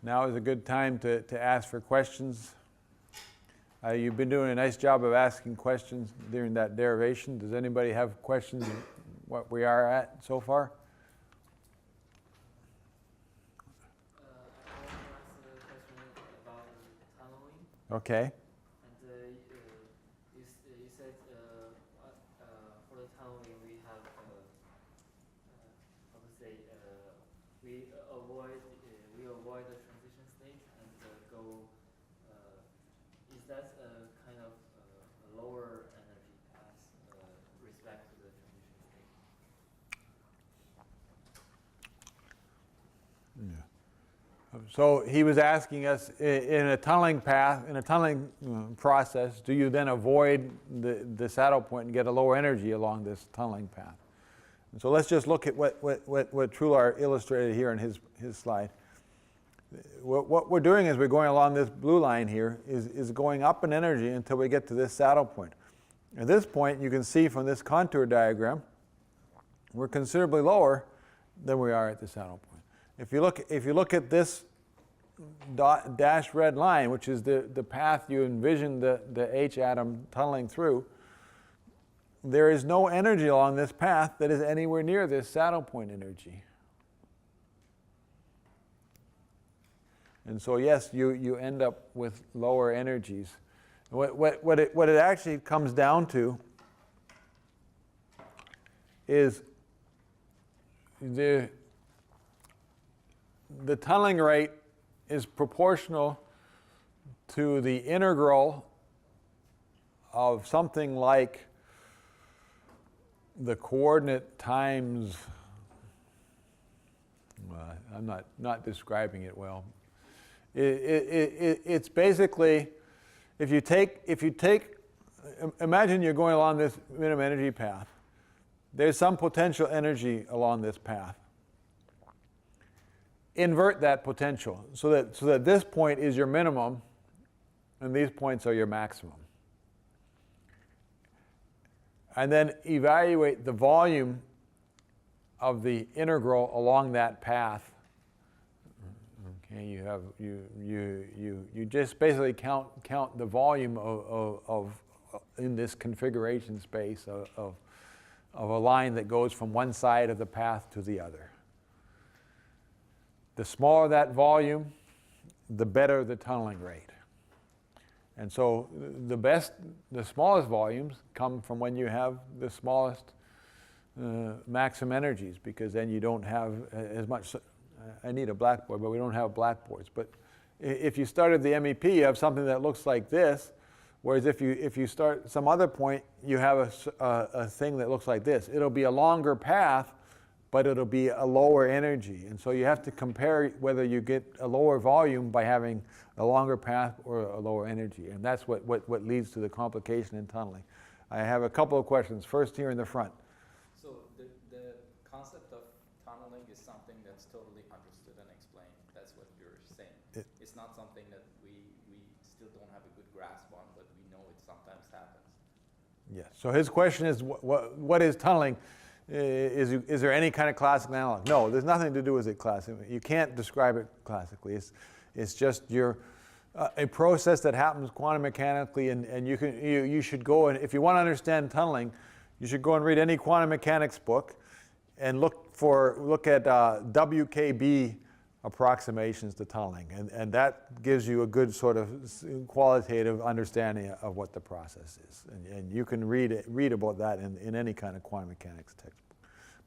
Now is a good time to ask for questions. You've been doing a nice job of asking questions during that derivation. Does anybody have questions on what we are at so far? I want to ask a question about tunneling. Okay. And you said for the tunneling we have how to say we avoid the transition state and go. Is that kind of a lower energy path respect to the transition state? Yeah. So he was asking us, in a tunneling path, in a tunneling process, do you then avoid the saddle point and get a lower energy along this tunneling path? And so let's just look at what Trular illustrated here in his slide. What we're doing is we're going along this blue line here, is going up in energy until we get to this saddle point. At this point, you can see from this contour diagram, we're considerably lower than we are at the saddle point. If you look at this dashed red line, which is the path you envision the H atom tunneling through, there is no energy along this path that is anywhere near this saddle point energy. And so yes, you end up with lower energies. What it actually comes down to is the tunneling rate is proportional to the integral of something like the coordinate times, I'm not describing it well. It's basically, if you take, imagine you're going along this minimum energy path. There's some potential energy along this path. Invert that potential so that this point is your minimum and these points are your maximum. And then evaluate the volume of the integral along that path. Okay, you just basically count the volume of in this configuration space of a line that goes from one side of the path to the other. The smaller that volume, the better the tunneling rate. And so the smallest volumes come from when you have the smallest maximum energies, because then you don't have as much. I need a blackboard, but we don't have blackboards. But if you started the MEP, you have something that looks like this, whereas if you start some other point, you have a thing that looks like this. It'll be a longer path, but it'll be a lower energy. And so you have to compare whether you get a lower volume by having a longer path or a lower energy. And that's what leads to the complication in tunneling. I have a couple of questions. First here in the front. So the concept of tunneling is something that's totally understood and explained. That's what you're saying. It's not something that we still don't have a good grasp on, but we know it sometimes happens. Yes. So his question is, what is tunneling? Is there any kind of classical analog? No, there's nothing to do with it classically. You can't describe it classically. It's just a process that happens quantum mechanically, and you should go, and if you want to understand tunneling, you should go and read any quantum mechanics book and look at WKB approximations to tunneling, and that gives you a good sort of qualitative understanding of what the process is, and you can read about that in any kind of quantum mechanics textbook.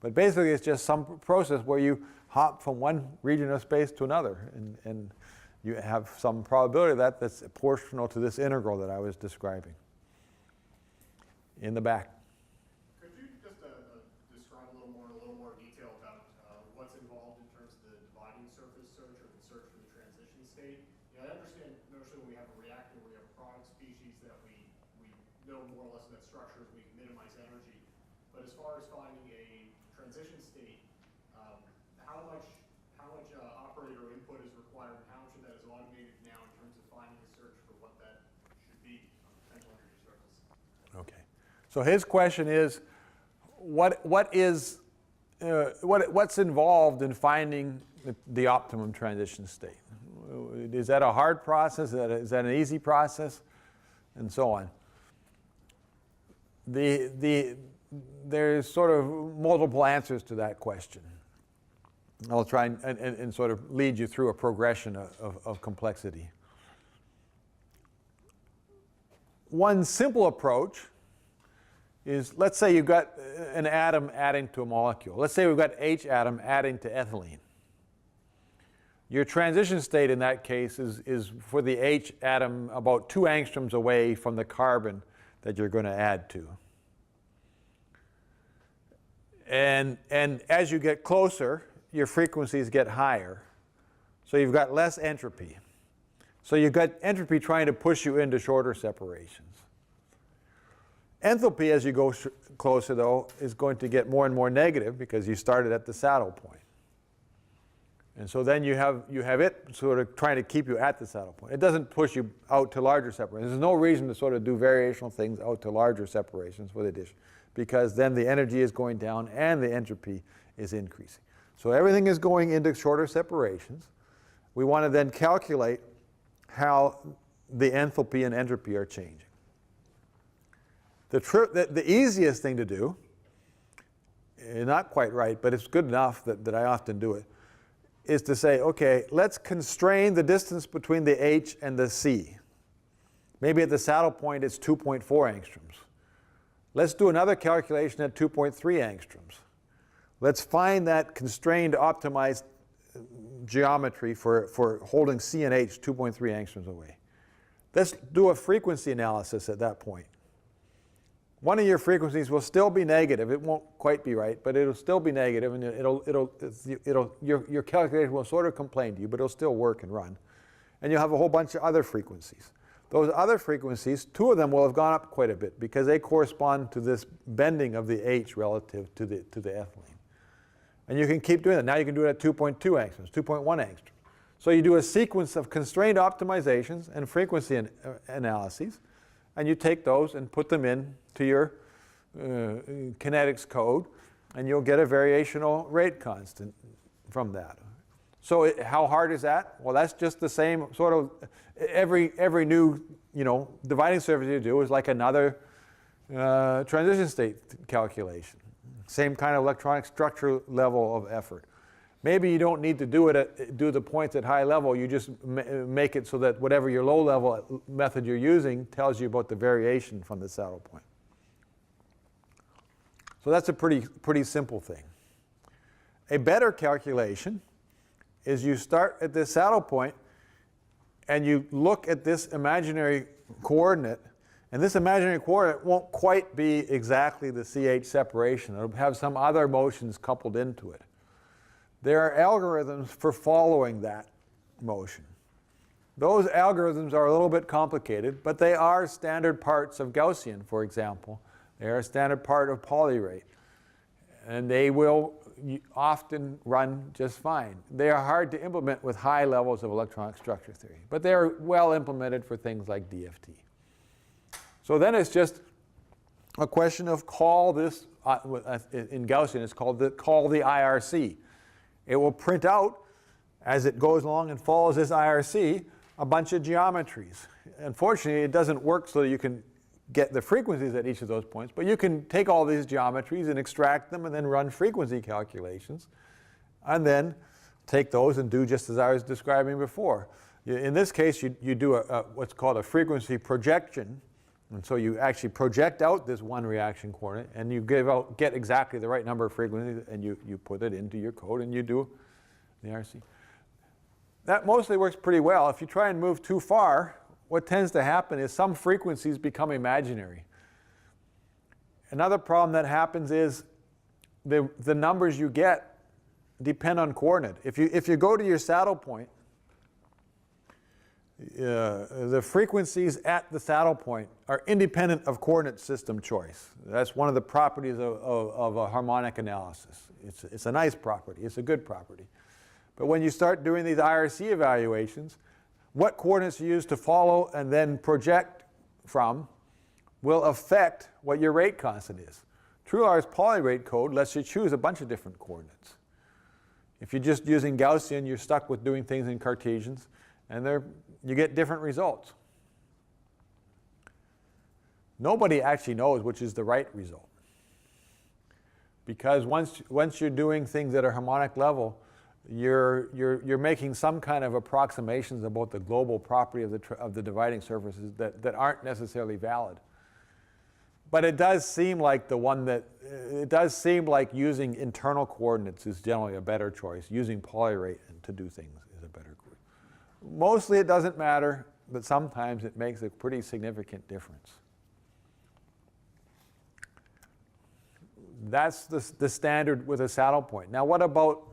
But basically it's just some process where you hop from one region of space to another, and you have some probability of that's proportional to this integral that I was describing. In the back. Could you just describe a little more detail about what's involved in terms of the dividing surface search or the search for the transition state? I understand notionally when we have a reactor, we have a product species that we know more or less of that structure, we can minimize energy. But as far as finding a transition state, how much operator input is required, and how much of that is automated now in terms of finding a search for what that should be on the potential energy surface? Okay. So his question is, what's involved in finding the optimum transition state? Is that a hard process? Is that an easy process? And so on. There's sort of multiple answers to that question. I'll try and sort of lead you through a progression of complexity. One simple approach is, let's say you've got an atom adding to a molecule. Let's say we've got H atom adding to ethylene. Your transition state in that case is for the H atom about 2 angstroms away from the carbon that you're going to add to. And as you get closer, your frequencies get higher. So you've got less entropy. So you've got entropy trying to push you into shorter separations. Enthalpy, as you go closer, though, is going to get more and more negative because you started at the saddle point. And so then you have it sort of trying to keep you at the saddle point. It doesn't push you out to larger separations. There's no reason to sort of do variational things out to larger separations with addition, because then the energy is going down and the entropy is increasing. So everything is going into shorter separations. We want to then calculate how the enthalpy and entropy are changing. The easiest thing to do, not quite right, but it's good enough that I often do it, is to say, okay, let's constrain the distance between the H and the C. Maybe at the saddle point it's 2.4 angstroms. Let's do another calculation at 2.3 angstroms. Let's find that constrained optimized geometry for holding C and H 2.3 angstroms away. Let's do a frequency analysis at that point. One of your frequencies will still be negative. It won't quite be right, but it'll still be negative, and your calculation will sort of complain to you, but it'll still work and run. And you'll have a whole bunch of other frequencies. Those other frequencies, 2 of them will have gone up quite a bit because they correspond to this bending of the H relative to the ethylene. And you can keep doing that. Now you can do it at 2.2 angstroms, 2.1 angstroms. So you do a sequence of constrained optimizations and frequency analyses, and you take those and put them in to your kinetics code, and you'll get a variational rate constant from that. So how hard is that? Well, that's just the same sort of, every new dividing surface you do is like another transition state calculation. Same kind of electronic structure level of effort. Maybe you don't need to do the points at high level. You just make it so that whatever your low level method you're using tells you about the variation from the saddle point. So that's a pretty simple thing. A better calculation is you start at this saddle point and you look at this imaginary coordinate, and this imaginary coordinate won't quite be exactly the CH separation. It'll have some other motions coupled into it. There are algorithms for following that motion. Those algorithms are a little bit complicated, but they are standard parts of Gaussian, for example. They are a standard part of polyrate, and they will often run just fine. They are hard to implement with high levels of electronic structure theory, but they are well implemented for things like DFT. So then it's just a question of call this, in Gaussian it's called call the IRC. It will print out, as it goes along and follows this IRC, a bunch of geometries. Unfortunately, it doesn't work so that you can get the frequencies at each of those points, but you can take all these geometries and extract them and then run frequency calculations, and then take those and do just as I was describing before. In this case, you do what's called a frequency projection, and so you actually project out this one reaction coordinate, and you get exactly the right number of frequencies, and you put it into your code, and you do the IRC. That mostly works pretty well. If you try and move too far, what tends to happen is some frequencies become imaginary. Another problem that happens is the numbers you get depend on coordinate. If you go to your saddle point, the frequencies at the saddle point are independent of coordinate system choice. That's one of the properties of a harmonic analysis. It's a nice property. It's a good property. But when you start doing these IRC evaluations, what coordinates you use to follow and then project from will affect what your rate constant is. TrueLar's polyrate code lets you choose a bunch of different coordinates. If you're just using Gaussian, you're stuck with doing things in Cartesians. And you get different results. Nobody actually knows which is the right result. Because once you're doing things at a harmonic level, you're making some kind of approximations about the global property of the dividing surfaces that aren't necessarily valid. But it does seem like using internal coordinates is generally a better choice. Using polyrate to do things is a better choice. Mostly it doesn't matter, but sometimes it makes a pretty significant difference. That's the standard with a saddle point. Now what about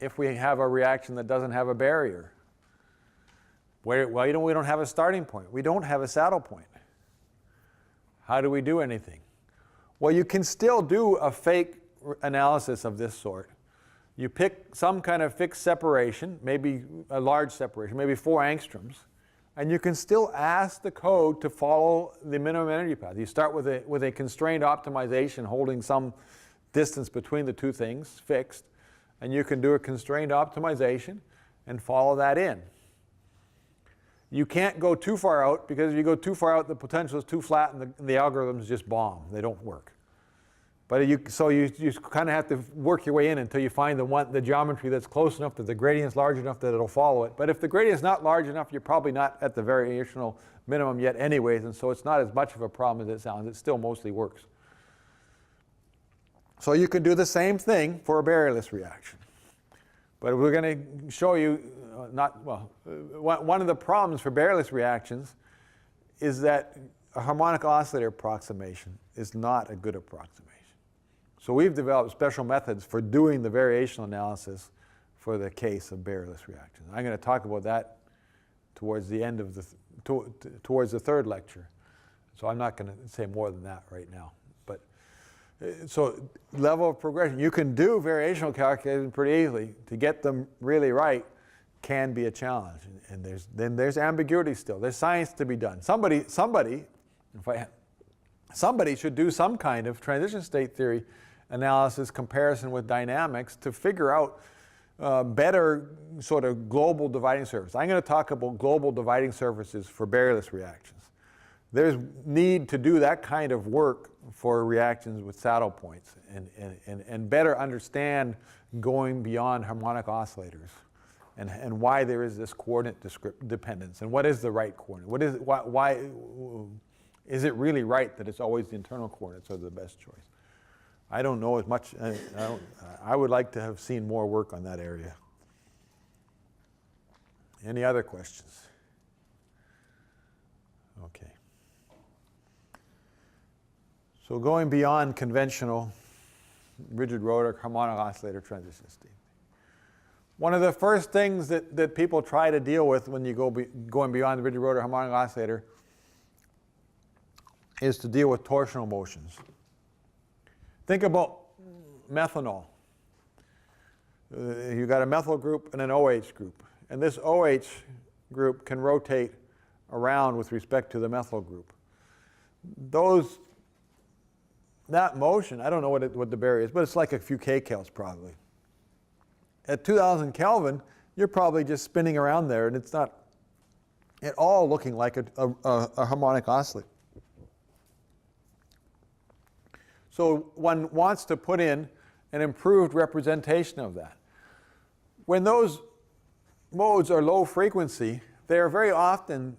if we have a reaction that doesn't have a barrier? We don't have a starting point. We don't have a saddle point. How do we do anything? Well, you can still do a fake analysis of this sort. You pick some kind of fixed separation, maybe a large separation, maybe 4 angstroms, and you can still ask the code to follow the minimum energy path. You start with a constrained optimization holding some distance between the two things, fixed, and you can do a constrained optimization and follow that in. You can't go too far out, because if you go too far out, the potential is too flat and the algorithms just bomb. They don't work. But you kind of have to work your way in until you find the geometry that's close enough that the gradient's large enough that it'll follow it. But if the gradient's not large enough, you're probably not at the variational minimum yet anyways, and so it's not as much of a problem as it sounds. It still mostly works. So you can do the same thing for a barrierless reaction. But we're going to show you, one of the problems for barrierless reactions is that a harmonic oscillator approximation is not a good approximation. So we've developed special methods for doing the variational analysis for the case of barrierless reactions. I'm going to talk about that towards the end of towards the third lecture. So I'm not going to say more than that right now. But so level of progression, you can do variational calculations pretty easily. To get them really right can be a challenge, and there's ambiguity still. There's science to be done. Somebody should do some kind of transition state theory analysis comparison with dynamics to figure out better sort of global dividing surfaces. I'm going to talk about global dividing surfaces for barrierless reactions. There's need to do that kind of work for reactions with saddle points and better understand going beyond harmonic oscillators and why there is this coordinate dependence and what is the right coordinate. Why is it really right that it's always the internal coordinates are the best choice? I don't know as much. I would like to have seen more work on that area. Any other questions? Okay. So going beyond conventional rigid rotor harmonic oscillator transition state. One of the first things that people try to deal with when you going beyond the rigid rotor harmonic oscillator is to deal with torsional motions. Think about methanol. You've got a methyl group and an OH group. And this OH group can rotate around with respect to the methyl group. That motion, I don't know what the barrier is, but it's like a few kcals probably. At 2000 Kelvin, you're probably just spinning around there, and it's not at all looking like a harmonic oscillator. So one wants to put in an improved representation of that. When those modes are low frequency, they are very often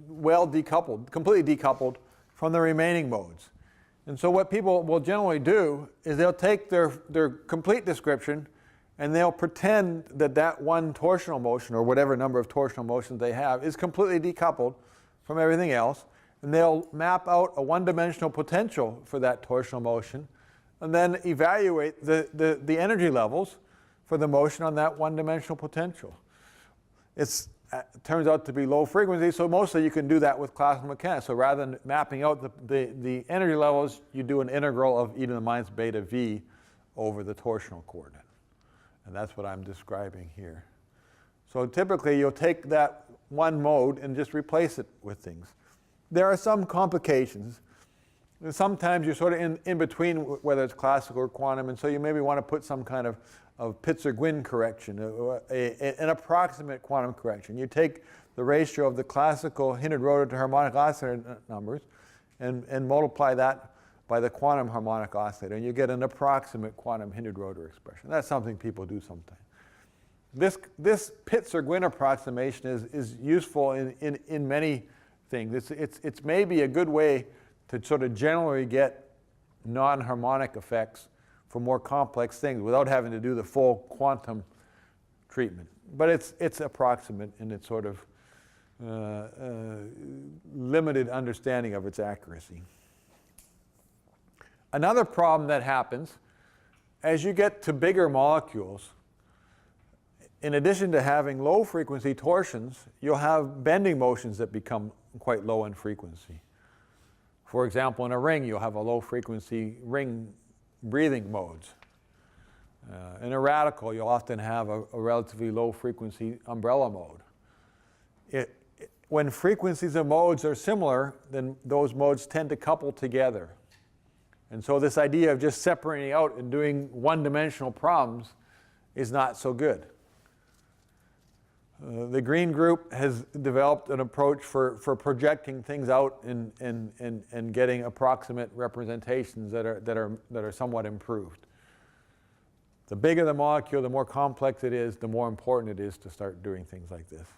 well decoupled, completely decoupled from the remaining modes. And so what people will generally do is they'll take their complete description and they'll pretend that one torsional motion, or whatever number of torsional motions they have, is completely decoupled from everything else. And they'll map out a one-dimensional potential for that torsional motion and then evaluate the energy levels for the motion on that one-dimensional potential. It turns out to be low frequency, so mostly you can do that with classical mechanics. So rather than mapping out the energy levels, you do an integral of e to the minus beta v over the torsional coordinate. And that's what I'm describing here. So typically you'll take that one mode and just replace it with things. There are some complications. Sometimes you're sort of in between whether it's classical or quantum, and so you maybe want to put some kind of Pitzer-Gwynn correction, an approximate quantum correction. You take the ratio of the classical hindered rotor to harmonic oscillator numbers and multiply that by the quantum harmonic oscillator, and you get an approximate quantum hindered rotor expression. That's something people do sometimes. This Pitzer-Gwynn approximation is useful in many things. It's maybe a good way to sort of generally get non-harmonic effects for more complex things without having to do the full quantum treatment. But it's approximate in its sort of limited understanding of its accuracy. Another problem that happens as you get to bigger molecules, in addition to having low frequency torsions, you'll have bending motions that become quite low in frequency. For example, in a ring, you'll have a low frequency ring breathing modes. In a radical, you'll often have a relatively low frequency umbrella mode. When frequencies of modes are similar, then those modes tend to couple together. And so this idea of just separating out and doing one-dimensional problems is not so good. The Green group has developed an approach for projecting things out and getting approximate representations that are somewhat improved. The bigger the molecule, the more complex it is, the more important it is to start doing things like this.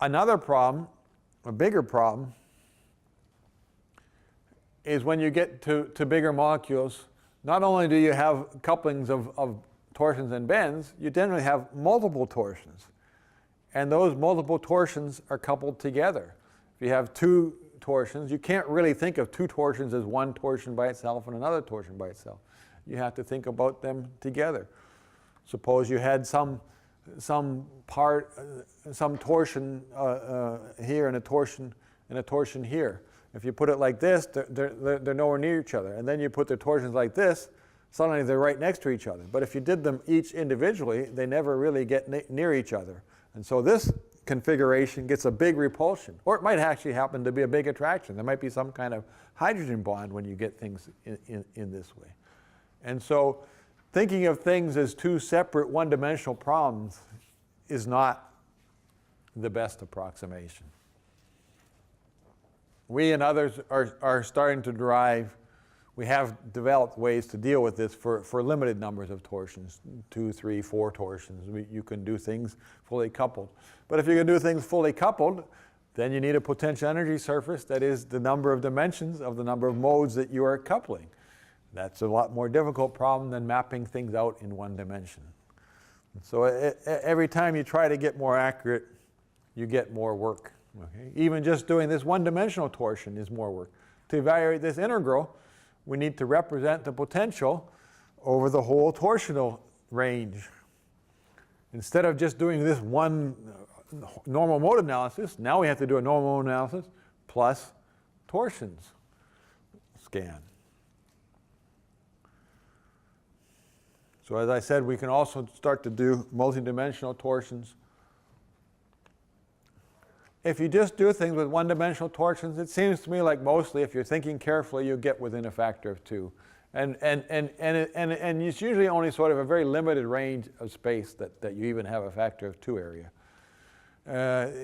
Another problem, a bigger problem, is when you get to bigger molecules, not only do you have couplings of torsions and bends, you generally have multiple torsions. And those multiple torsions are coupled together. If you have two torsions, you can't really think of two torsions as one torsion by itself and another torsion by itself. You have to think about them together. Suppose you had some torsion here and a torsion here. If you put it like this, they're nowhere near each other. And then you put the torsions like this, suddenly they're right next to each other. But if you did them each individually, they never really get near each other. And so this configuration gets a big repulsion. Or it might actually happen to be a big attraction. There might be some kind of hydrogen bond when you get things in this way. And so thinking of things as two separate one-dimensional problems is not the best approximation. We and others are starting to derive, we have developed ways to deal with this for limited numbers of torsions, 2, 3, 4 torsions. You can do things fully coupled. But if you can do things fully coupled, then you need a potential energy surface that is the number of dimensions of the number of modes that you are coupling. That's a lot more difficult problem than mapping things out in one dimension. So every time you try to get more accurate, you get more work. Okay? Even just doing this one-dimensional torsion is more work. To evaluate this integral, we need to represent the potential over the whole torsional range. Instead of just doing this one normal mode analysis, now we have to do a normal mode analysis plus torsions scan. So as I said, we can also start to do multidimensional torsions. If you just do things with one-dimensional torsions, it seems to me like mostly, if you're thinking carefully, you get within a factor of 2. And it's usually only sort of a very limited range of space that you even have a factor of 2 area.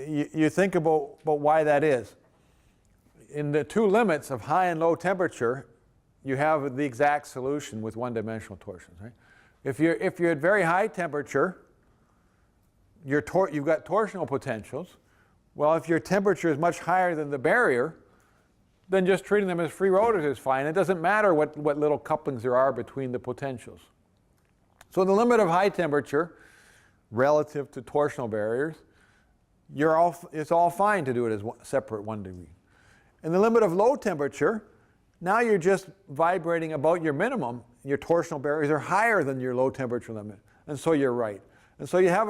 You think about why that is. In the two limits of high and low temperature, you have the exact solution with one-dimensional torsions, right? If you're at very high temperature, you've got torsional potentials. Well, if your temperature is much higher than the barrier, then just treating them as free rotors is fine. It doesn't matter what little couplings there are between the potentials. So in the limit of high temperature, relative to torsional barriers, it's all fine to do it as separate 1 degree. In the limit of low temperature, now you're just vibrating about your minimum. Your torsional barriers are higher than your low temperature limit, and so you're right. And so you have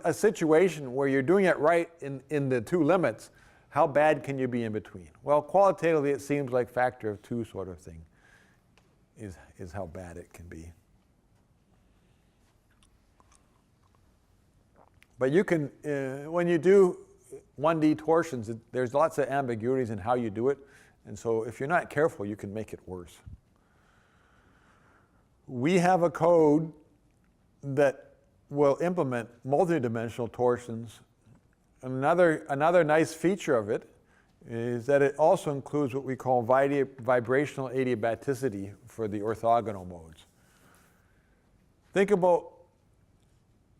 a situation where you're doing it right in the two limits. How bad can you be in between? Well, qualitatively, it seems like factor of 2 sort of thing is how bad it can be. But you can, when you do 1D torsions, there's lots of ambiguities in how you do it. And so if you're not careful, you can make it worse. we have a code that will implement multidimensional torsions. Another nice feature of it is that it also includes what we call vibrational adiabaticity for the orthogonal modes. Think about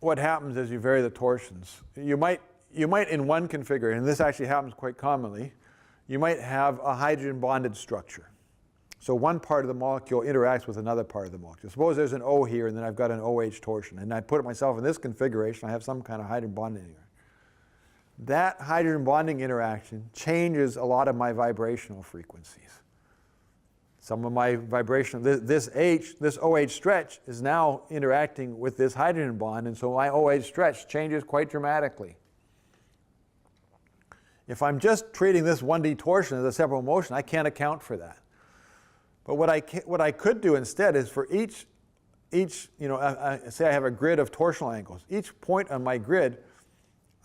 what happens as you vary the torsions. You might in one configuration, and this actually happens quite commonly, you might have a hydrogen bonded structure. So one part of the molecule interacts with another part of the molecule. Suppose there's an O here and then I've got an OH torsion, and I put it myself in this configuration, I have some kind of hydrogen bonding here. That hydrogen bonding interaction changes a lot of my vibrational frequencies. Some of my vibrational, this OH stretch is now interacting with this hydrogen bond, and so my OH stretch changes quite dramatically. If I'm just treating this 1D torsion as a separable motion, I can't account for that. But what I could do instead is for each say I have a grid of torsional angles. Each point on my grid,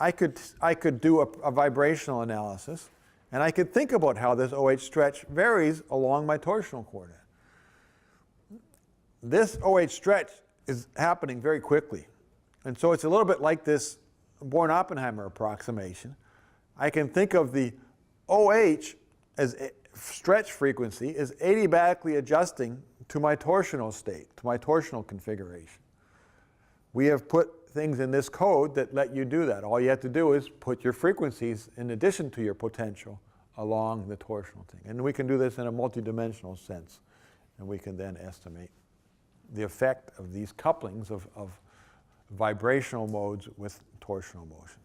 I could do a vibrational analysis, and I could think about how this OH stretch varies along my torsional coordinate. This OH stretch is happening very quickly. And so it's a little bit like this Born-Oppenheimer approximation. I can think of the OH as stretch frequency is adiabatically adjusting to my torsional state, to my torsional configuration. We have put things in this code that let you do that. All you have to do is put your frequencies in addition to your potential along the torsional thing. And we can do this in a multidimensional sense. And we can then estimate the effect of these couplings of vibrational modes with torsional motions.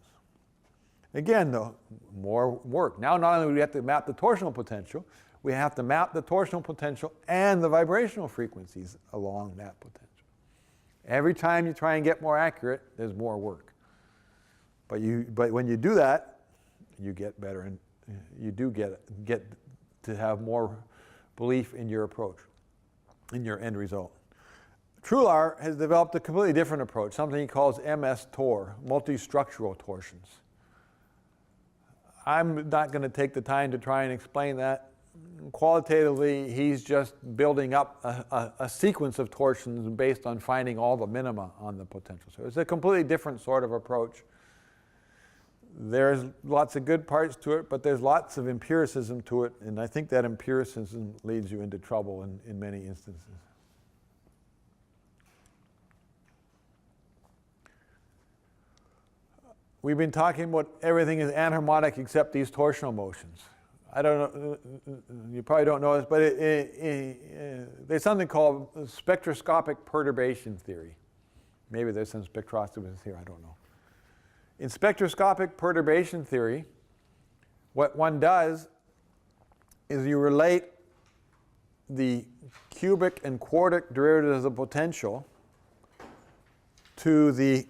Again, though, more work. Now not only do we have to map the torsional potential, we have to map the torsional potential and the vibrational frequencies along that potential. Every time you try and get more accurate, there's more work. But when you do that, you get better, and you do get to have more belief in your approach, in your end result. Trular has developed a completely different approach, something he calls MS-TOR, multi-structural torsions. I'm not going to take the time to try and explain that. Qualitatively, he's just building up a sequence of torsions based on finding all the minima on the potential. So it's a completely different sort of approach. There's lots of good parts to it, but there's lots of empiricism to it, and I think that empiricism leads you into trouble in many instances. We've been talking about everything is anharmonic except these torsional motions. I don't know, you probably don't know this, but there's something called spectroscopic perturbation theory. Maybe there's some spectroscopists here, I don't know. In spectroscopic perturbation theory, what one does is you relate the cubic and quartic derivatives of potential to the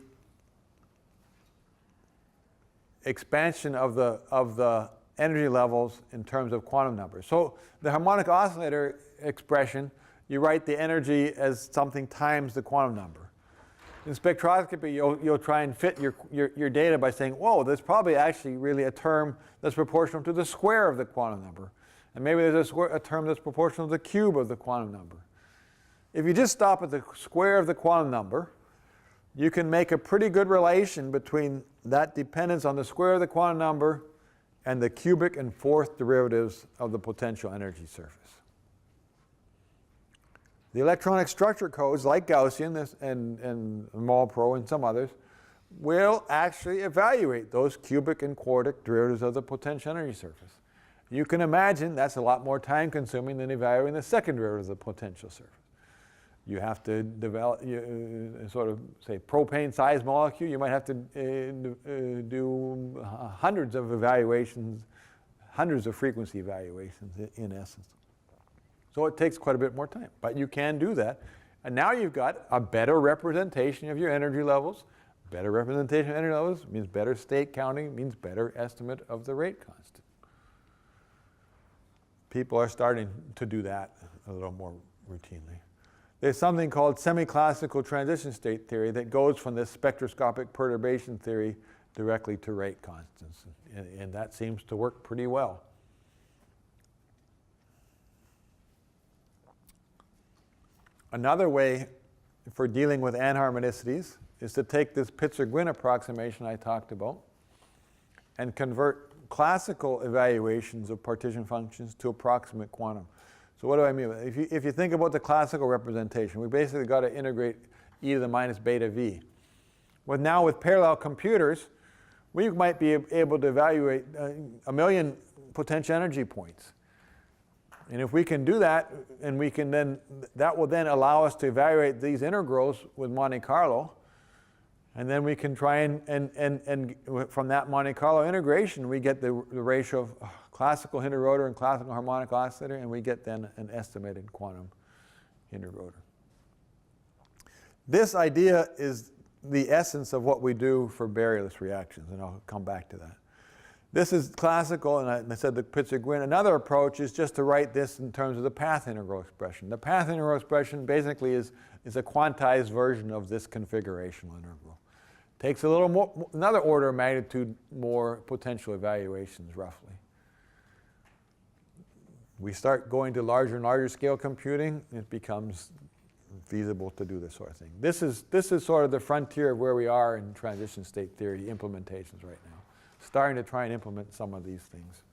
expansion of the energy levels in terms of quantum numbers. So the harmonic oscillator expression, you write the energy as something times the quantum number. In spectroscopy, you'll try and fit your data by saying, whoa, there's probably actually really a term that's proportional to the square of the quantum number. And maybe there's a term that's proportional to the cube of the quantum number. If you just stop at the square of the quantum number, you can make a pretty good relation between that dependence on the square of the quantum number and the cubic and fourth derivatives of the potential energy surface. The electronic structure codes, like Gaussian and MolPro and some others, will actually evaluate those cubic and quartic derivatives of the potential energy surface. You can imagine that's a lot more time consuming than evaluating the second derivative of the potential surface. You have to develop, sort of, say, propane size molecule, you might have to do hundreds of evaluations, hundreds of frequency evaluations in essence. So it takes quite a bit more time, but you can do that. And now you've got a better representation of your energy levels. Better representation of energy levels means better state counting, means better estimate of the rate constant. People are starting to do that a little more routinely. There's something called semi-classical transition state theory that goes from this spectroscopic perturbation theory directly to rate constants, and that seems to work pretty well. Another way for dealing with anharmonicities is to take this Pitzer-Gwynn approximation I talked about and convert classical evaluations of partition functions to approximate quantum. So what do I mean? If you think about the classical representation, we basically got to integrate e to the minus beta v. Well, now with parallel computers, we might be able to evaluate a million potential energy points. And if we can do that, and we can then, that will then allow us to evaluate these integrals with Monte Carlo. And then we can try and from that Monte Carlo integration, we get the ratio of classical hinterrotor and classical harmonic oscillator, and we get then an estimated quantum hinterrotor. This idea is the essence of what we do for barrierless reactions, and I'll come back to that. This is classical, and I said the Pitzer-Gwynn. Another approach is just to write this in terms of the path integral expression. The path integral expression basically is a quantized version of this configurational integral. Takes a little more, another order of magnitude more potential evaluations, roughly. We start going to larger and larger scale computing, it becomes feasible to do this sort of thing. This is sort of the frontier of where we are in transition state theory implementations right now. Starting to try and implement some of these things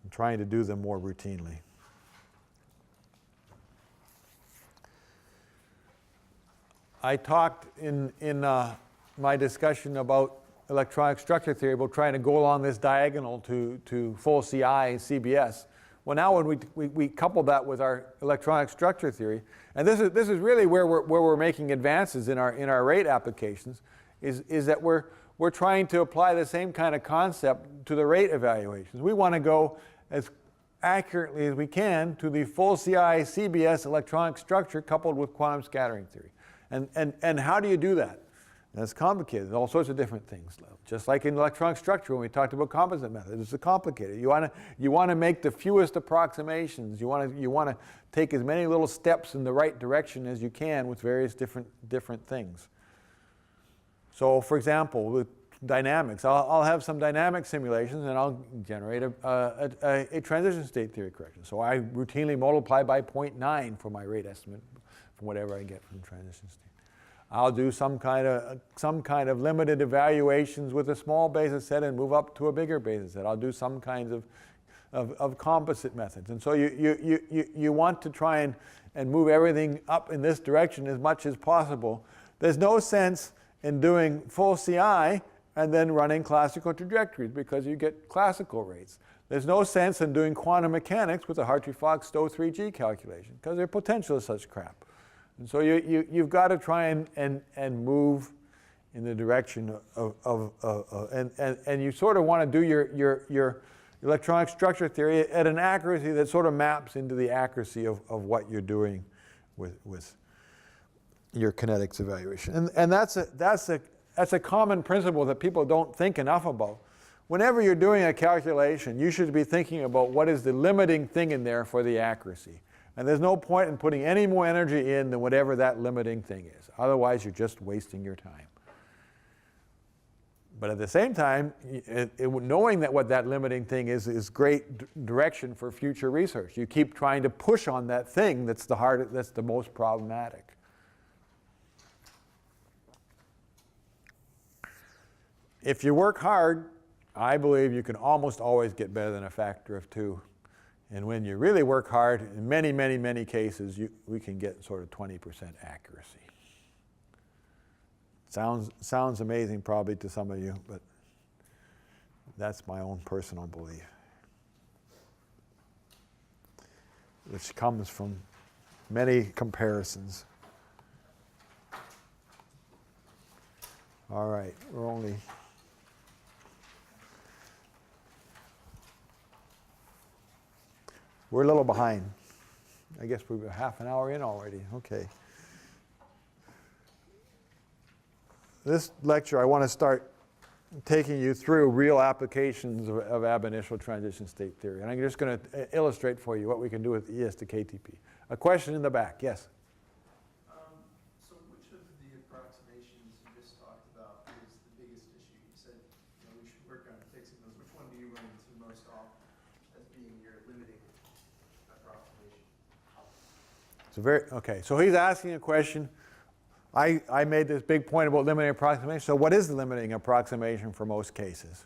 and trying to do them more routinely. I talked in my discussion about electronic structure theory about trying to go along this diagonal to full CI and CBS. Well, now when we couple that with our electronic structure theory, and this is really where we're making advances in our rate applications, is that we're trying to apply the same kind of concept to the rate evaluations. We want to go as accurately as we can to the full CI CBS electronic structure coupled with quantum scattering theory. And how do you do that? And it's complicated, all sorts of different things. Just like in electronic structure when we talked about composite methods, it's complicated. You want to make the fewest approximations. You want to take as many little steps in the right direction as you can with various different things. So for example, with dynamics, I'll have some dynamic simulations and I'll generate a transition state theory correction. So I routinely multiply by 0.9 for my rate estimate from whatever I get from transition state. I'll do some kind of limited evaluations with a small basis set and move up to a bigger basis set. I'll do some kinds of composite methods. And so you want to try and move everything up in this direction as much as possible. There's no sense in doing full CI and then running classical trajectories because you get classical rates. There's no sense in doing quantum mechanics with a Hartree-Fock-Stowe 3G calculation because their potential is such crap. And so you've got to try and move in the direction and you sort of want to do your electronic structure theory at an accuracy that sort of maps into the accuracy of what you're doing with your kinetics evaluation. And that's a common principle that people don't think enough about. Whenever you're doing a calculation, you should be thinking about what is the limiting thing in there for the accuracy. And there's no point in putting any more energy in than whatever that limiting thing is. Otherwise, you're just wasting your time. But at the same time, knowing that what that limiting thing is great direction for future research. You keep trying to push on that thing that's the most problematic. If you work hard, I believe you can almost always get better than a factor of 2. And when you really work hard, in many, many, many cases, we can get sort of 20% accuracy. Sounds amazing probably to some of you, but that's my own personal belief, which comes from many comparisons. All right, we're a little behind. I guess we're half an hour in already. Okay. This lecture, I want to start taking you through real applications of ab initio transition state theory. And I'm just going to illustrate for you what we can do with ES to KTP. A question in the back. Yes? So which of the approximations you just talked about is the biggest issue? You said we should work on fixing those. Which one do you run into most often as being your limiting approximation? Okay, so he's asking a question. I made this big point about limiting approximation. So what is the limiting approximation for most cases?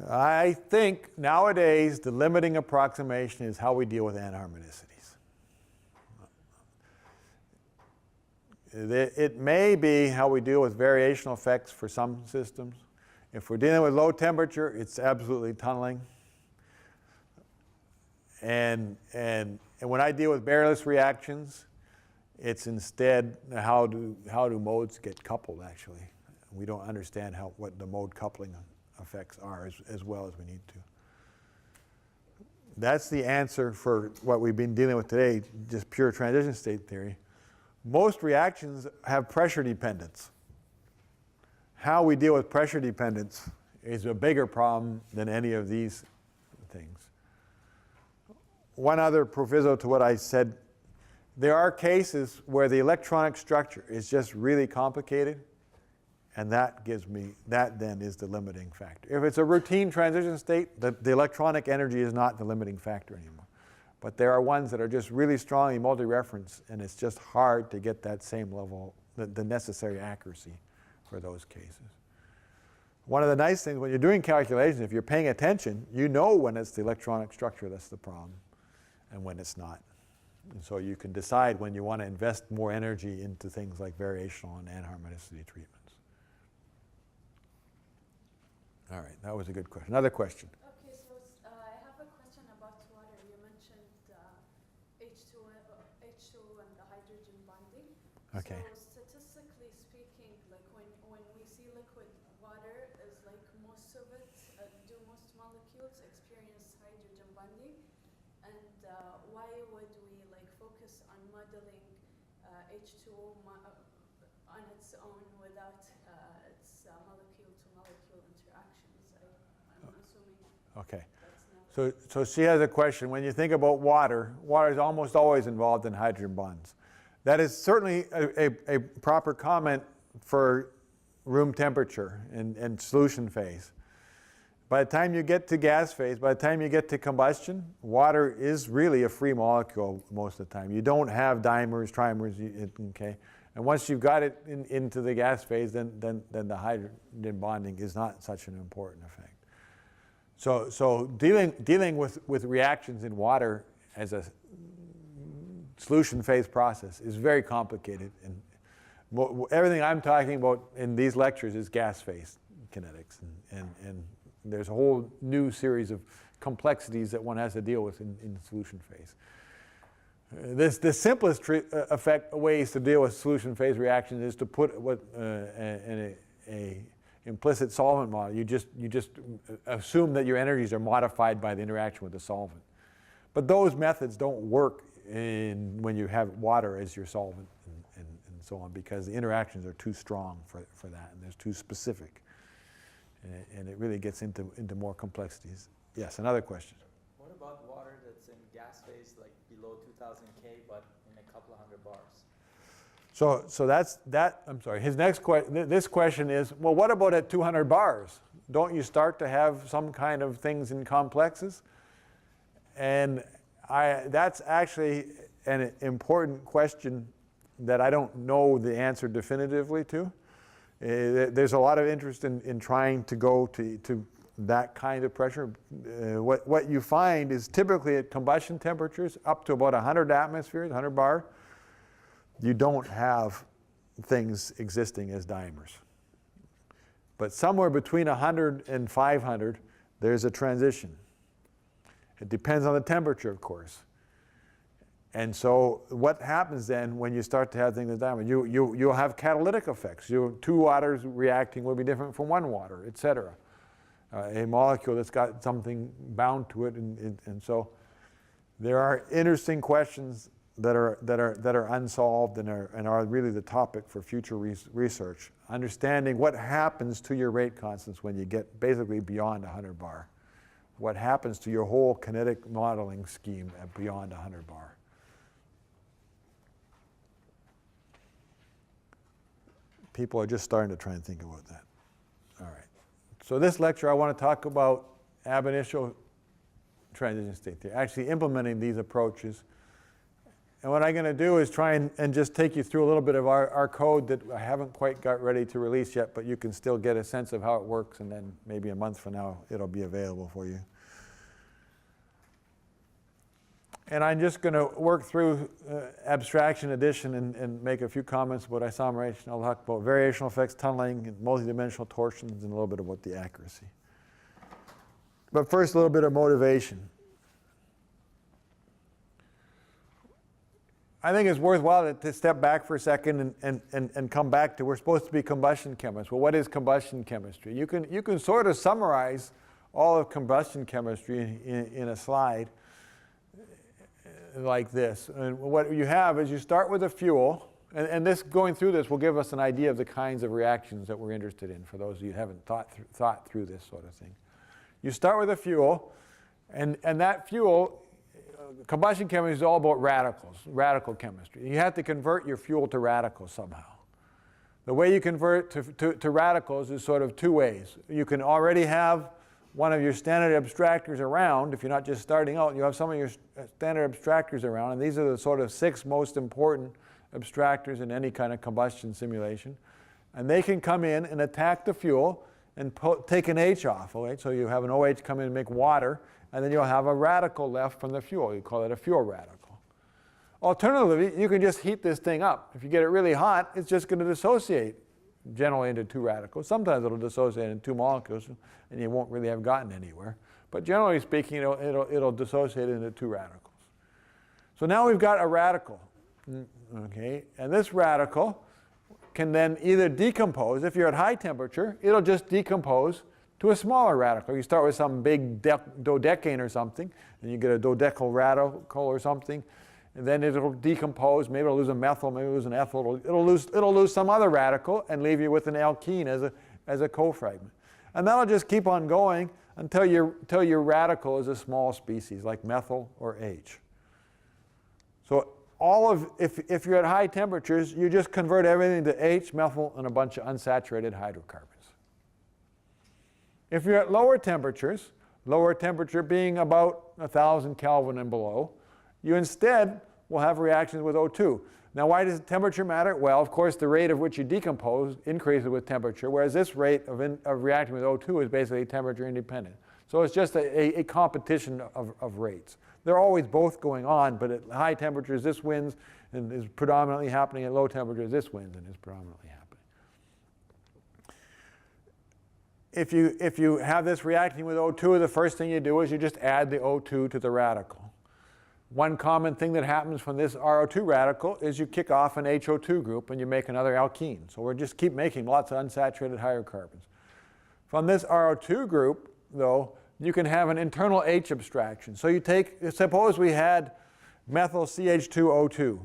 I think nowadays the limiting approximation is how we deal with anharmonicities. It may be how we deal with variational effects for some systems. If we're dealing with low temperature, it's absolutely tunneling. And when I deal with barrierless reactions, it's instead how do modes get coupled, actually. We don't understand what the mode coupling effects are as well as we need to. That's the answer for what we've been dealing with today, just pure transition state theory. Most reactions have pressure dependence. How we deal with pressure dependence is a bigger problem than any of these things. One other proviso to what I said, there are cases where the electronic structure is just really complicated, and that then is the limiting factor. If it's a routine transition state, the electronic energy is not the limiting factor anymore. But there are ones that are just really strongly multi-reference, and it's just hard to get that same level, the necessary accuracy for those cases. One of the nice things when you're doing calculations, if you're paying attention, you know when it's the electronic structure that's the problem and when it's not. And so you can decide when you want to invest more energy into things like variational and anharmonicity treatments. All right, that was a good question. Another question. Okay, so I have a question about water. You mentioned H2 and the hydrogen bonding. Okay. So statistically speaking, like when we see liquid water, is like most of it, do most molecules experience hydrogen bonding? And why would we like focus on modeling H2O on its own without its molecule-to-molecule interactions? I'm assuming Okay. that's not. So she has a question. When you think about water, water is almost always involved in hydrogen bonds. That is certainly a proper comment for room temperature and solution phase. By the time you get to gas phase, by the time you get to combustion, water is really a free molecule most of the time. You don't have dimers, trimers, okay? And once you've got it into the gas phase, then the hydrogen bonding is not such an important effect. So dealing with reactions in water as a solution phase process is very complicated. And everything I'm talking about in these lectures is gas phase kinetics. And there's a whole new series of complexities that one has to deal with in solution phase. The simplest ways to deal with solution phase reactions is to put an implicit solvent model. You just assume that your energies are modified by the interaction with the solvent. But those methods don't work when you have water as your solvent and so on, because the interactions are too strong for that, and they're too specific. And it really gets into more complexities. Yes, another question. What about water that's in gas phase, like below 2000 K, but in a couple of hundred bars? So that's that. I'm sorry. His next question. This question is, well, what about at 200 bars? Don't you start to have some kind of things in complexes? And that's actually an important question that I don't know the answer definitively to. There's a lot of interest in trying to go to that kind of pressure. What you find is typically at combustion temperatures up to about 100 atmospheres, 100 bar, you don't have things existing as dimers. But somewhere between 100 and 500, there's a transition. It depends on the temperature, of course. And so what happens then when you start to have things as dimers? You'll have catalytic effects. Two waters reacting will be different from one water, et cetera. A molecule that's got something bound to it, and so there are interesting questions that are unsolved and are really the topic for future research. Understanding what happens to your rate constants when you get basically beyond 100 bar. What happens to your whole kinetic modeling scheme at beyond 100 bar. People are just starting to try and think about that. All right. So this lecture, I want to talk about ab initio transition state theory, actually implementing these approaches And what I'm going to do is try and just take you through a little bit of our code that I haven't quite got ready to release yet, but you can still get a sense of how it works, and then maybe a month from now it'll be available for you. And I'm just going to work through abstraction, addition, and make a few comments about isomerization. I'll talk about variational effects, tunneling, and multidimensional torsions, and a little bit about the accuracy. But first, a little bit of motivation. I think it's worthwhile to step back for a second and come back to, we're supposed to be combustion chemists. Well, what is combustion chemistry? You can sort of summarize all of combustion chemistry in a slide like this. And what you have is you start with a fuel, and this, going through this will give us an idea of the kinds of reactions that we're interested in, for those of you who haven't thought through this sort of thing. You start with a fuel, and that fuel, combustion chemistry is all about radicals, radical chemistry. You have to convert your fuel to radicals somehow. The way you convert to radicals is sort of two ways. You can already have one of your standard abstractors around. If you're not just starting out, you have some of your standard abstractors around, and these are the sort of 6 most important abstractors in any kind of combustion simulation. And they can come in and attack the fuel and take an H off. Right? So you have an OH come in and make water, and then you'll have a radical left from the fuel. You call it a fuel radical. Alternatively, you can just heat this thing up. If you get it really hot, it's just going to dissociate generally into 2 radicals. Sometimes it'll dissociate into 2 molecules, and you won't really have gotten anywhere. But generally speaking, it'll dissociate into 2 radicals. So now we've got a radical, okay? And this radical can then either decompose. If you're at high temperature, it'll just decompose to a smaller radical. You start with some big dodecane or something, and you get a dodecyl radical or something, and then it'll decompose. Maybe it'll lose a methyl, maybe it'll lose an ethyl. It'll lose some other radical and leave you with an alkene as a cofragment. And that'll just keep on going until your radical is a small species like methyl or H. So if you're at high temperatures, you just convert everything to H, methyl, and a bunch of unsaturated hydrocarbons. If you're at lower temperatures, lower temperature being about 1,000 Kelvin and below, you instead will have reactions with O2. Now, why does temperature matter? Well, of course, the rate of which you decompose increases with temperature, whereas this rate of reacting with O2 is basically temperature independent. So it's just a competition of rates. They're always both going on, but at high temperatures, this wins and is predominantly happening. At low temperatures, this wins and is predominantly happening. If you have this reacting with O2, the first thing you do is you just add the O2 to the radical. One common thing that happens from this RO2 radical is you kick off an HO2 group and you make another alkene. So we'll just keep making lots of unsaturated hydrocarbons. From this RO2 group, though, you can have an internal H abstraction. So you suppose we had methyl CH2O2.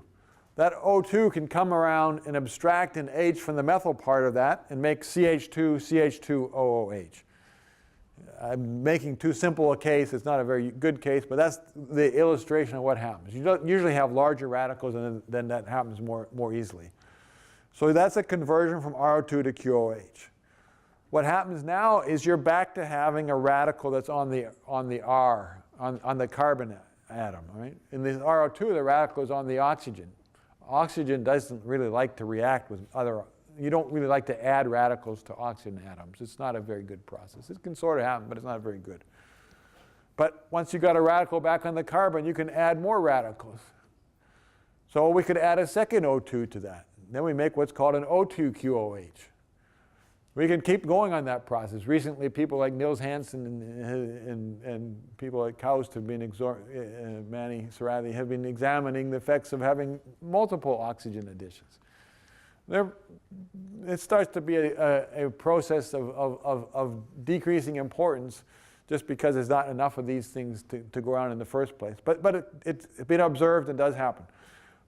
That O2 can come around and abstract an H from the methyl part of that and make CH2, CH2OOH. I'm making too simple a case. It's not a very good case, but that's the illustration of what happens. You don't usually have larger radicals, and then that happens more easily. So that's a conversion from RO2 to QOH. What happens now is you're back to having a radical that's on the carbon atom. Right? In the RO2, the radical is on the oxygen. Oxygen doesn't really like to react with other. You don't really like to add radicals to oxygen atoms. It's not a very good process. It can sort of happen, but it's not very good. But once you've got a radical back on the carbon, you can add more radicals. So we could add a second O2 to that. Then we make what's called an O2QOH. We can keep going on that process. Recently, people like Niels Hansen and people like Kaust have been, Mani Sarathi, have been examining the effects of having multiple oxygen additions. It starts to be a process of decreasing importance just because there's not enough of these things to go around in the first place. But it's been observed and does happen.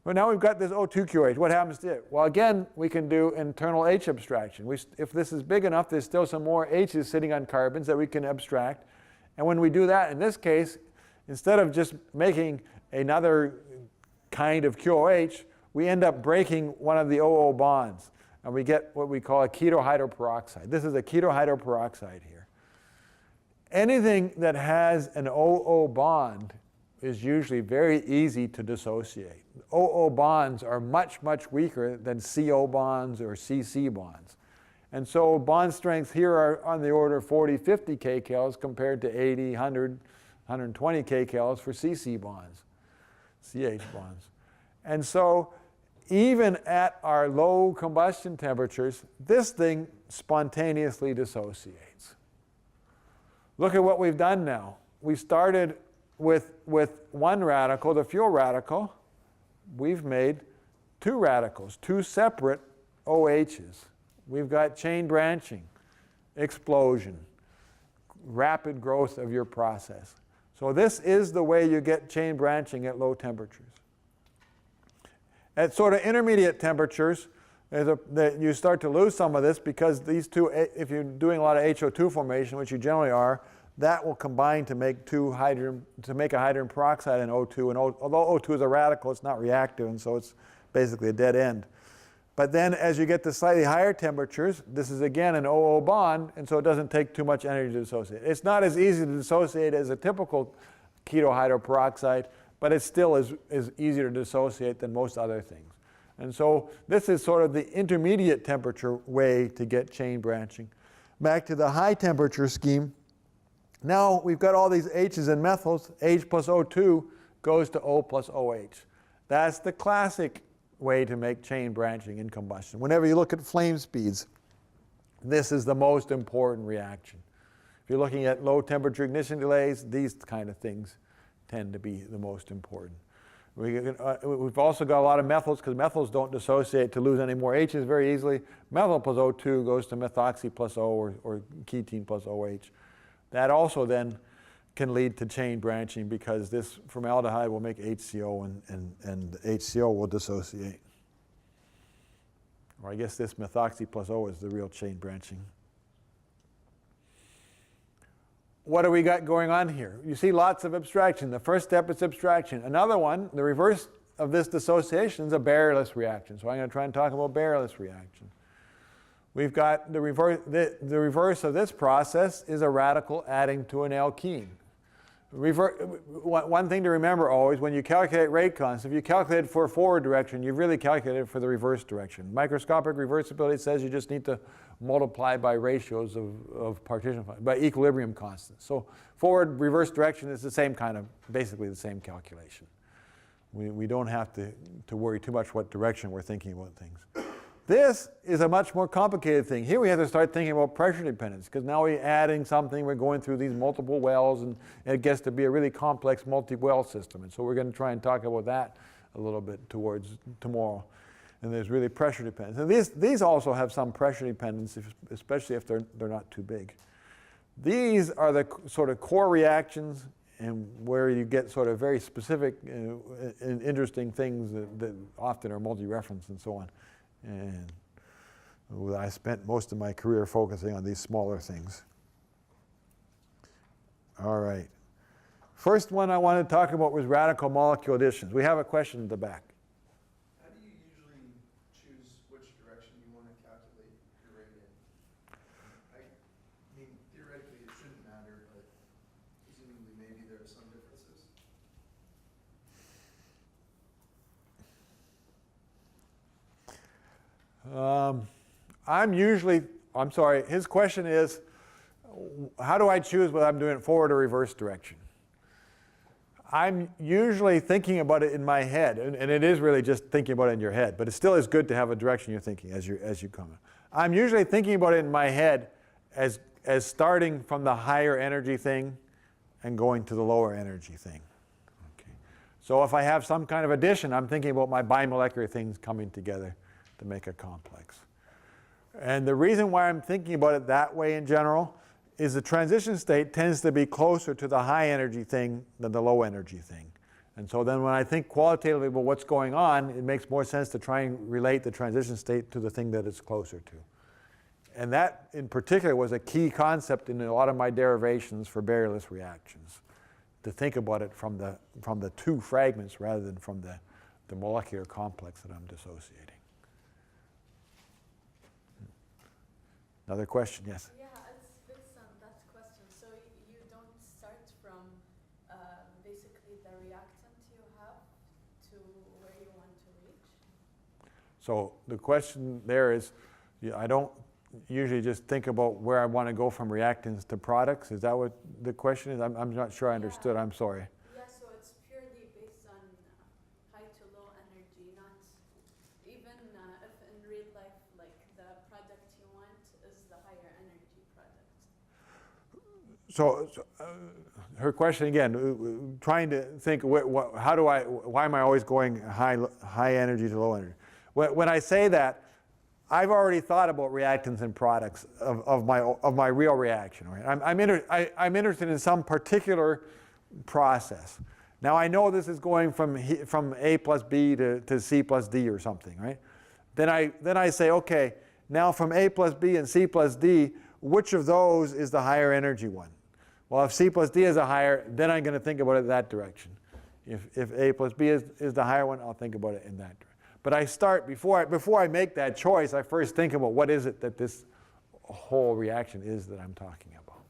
But now we've got this O2QH. What happens to it? Well, again, we can do internal H abstraction. If this is big enough, there's still some more H's sitting on carbons that we can abstract. And when we do that, in this case, instead of just making another kind of QOH, we end up breaking one of the OO bonds, and we get what we call a ketohydroperoxide. This is a ketohydroperoxide here. Anything that has an OO bond is usually very easy to dissociate. OO bonds are much, much weaker than CO bonds or CC bonds. And so bond strengths here are on the order of 40, 50 kcals compared to 80, 100, 120 kcals for CC bonds, CH bonds. And so even at our low combustion temperatures, this thing spontaneously dissociates. Look at what we've done now. We started with one radical, the fuel radical. We've made two radicals, two separate OHs. We've got chain branching, explosion, rapid growth of your process. So this is the way you get chain branching at low temperatures. At sort of intermediate temperatures, you start to lose some of this because these two, if you're doing a lot of HO2 formation, which you generally are, that will combine to make a hydrogen peroxide in O2. And although O2 is a radical, it's not reactive, and so it's basically a dead end. But then as you get to slightly higher temperatures, this is again an OO bond, and so it doesn't take too much energy to dissociate. It's not as easy to dissociate as a typical keto hydroperoxide, but it still is easier to dissociate than most other things. And so this is sort of the intermediate temperature way to get chain branching. Back to the high temperature scheme. Now we've got all these H's and methyls. H plus O2 goes to O plus OH. That's the classic way to make chain branching in combustion. Whenever you look at flame speeds, this is the most important reaction. If you're looking at low temperature ignition delays, these kind of things tend to be the most important. We've also got a lot of methyls because methyls don't dissociate to lose any more H's very easily. Methyl plus O2 goes to methoxy plus O or ketene plus OH. That also then can lead to chain branching because this formaldehyde will make HCO and HCO will dissociate. Or I guess this methoxy plus O is the real chain branching. What do we got going on here? You see lots of abstraction. The first step is abstraction. Another one, the reverse of this dissociation, is a barrierless reaction. So I'm going to try and talk about barrierless reaction. We've got the reverse of this process is a radical adding to an alkene. One thing to remember always, when you calculate rate constants, if you calculate for forward direction, you've really calculated for the reverse direction. Microscopic reversibility says you just need to multiply by ratios of partition, by equilibrium constants. So forward, reverse direction is the same kind of, basically the same calculation. We don't have to worry too much what direction we're thinking about things. This is a much more complicated thing. Here we have to start thinking about pressure dependence because now we're adding something, we're going through these multiple wells, and it gets to be a really complex multi-well system. And so we're going to try and talk about that a little bit towards tomorrow. And there's really pressure dependence. And these also have some pressure dependence, especially if they're not too big. These are the sort of core reactions and where you get sort of very specific and interesting things that often are multi-referenced and so on. And I spent most of my career focusing on these smaller things. All right. First one I wanted to talk about was radical molecule additions. We have a question at the back. How do you usually choose which direction you want to calculate your rate in? I mean, theoretically it shouldn't matter, but presumably maybe there are some differences. I'm sorry, his question is, how do I choose whether I'm doing it forward or reverse direction? I'm usually thinking about it in my head, and it is really just thinking about it in your head, but it still is good to have a direction you're thinking as you come. I'm usually thinking about it in my head as starting from the higher energy thing and going to the lower energy thing. Okay. So if I have some kind of addition, I'm thinking about my bimolecular things coming together to make a complex. And the reason why I'm thinking about it that way in general is the transition state tends to be closer to the high energy thing than the low energy thing. And so then when I think qualitatively about what's going on, it makes more sense to try and relate the transition state to the thing that it's closer to. And that in particular was a key concept in a lot of my derivations for barrierless reactions, to think about it from the two fragments rather than from the molecular complex that I'm dissociating. Another question, yes? Yeah, it's based on that question. So you don't start from basically the reaction So the question there is, I don't usually just think about where I want to go from reactants to products. Is that what the question is? I'm not sure I understood. I'm sorry. Yeah, so it's purely based on high to low energy, not even if in real life, like the product you want is the higher energy product. So her question again, trying to think, why am I always going high energy to low energy? When I say that, I've already thought about reactants and products of my real reaction. Right? I'm interested in some particular process. Now I know this is going from A plus B to C plus D or something, right? Then I say, okay, now from A plus B and C plus D, which of those is the higher energy one? Well, if C plus D is a higher, then I'm going to think about it that direction. If A plus B is the higher one, I'll think about it in that direction. But I start, before I make that choice, I first think about what is it that this whole reaction is that I'm talking about.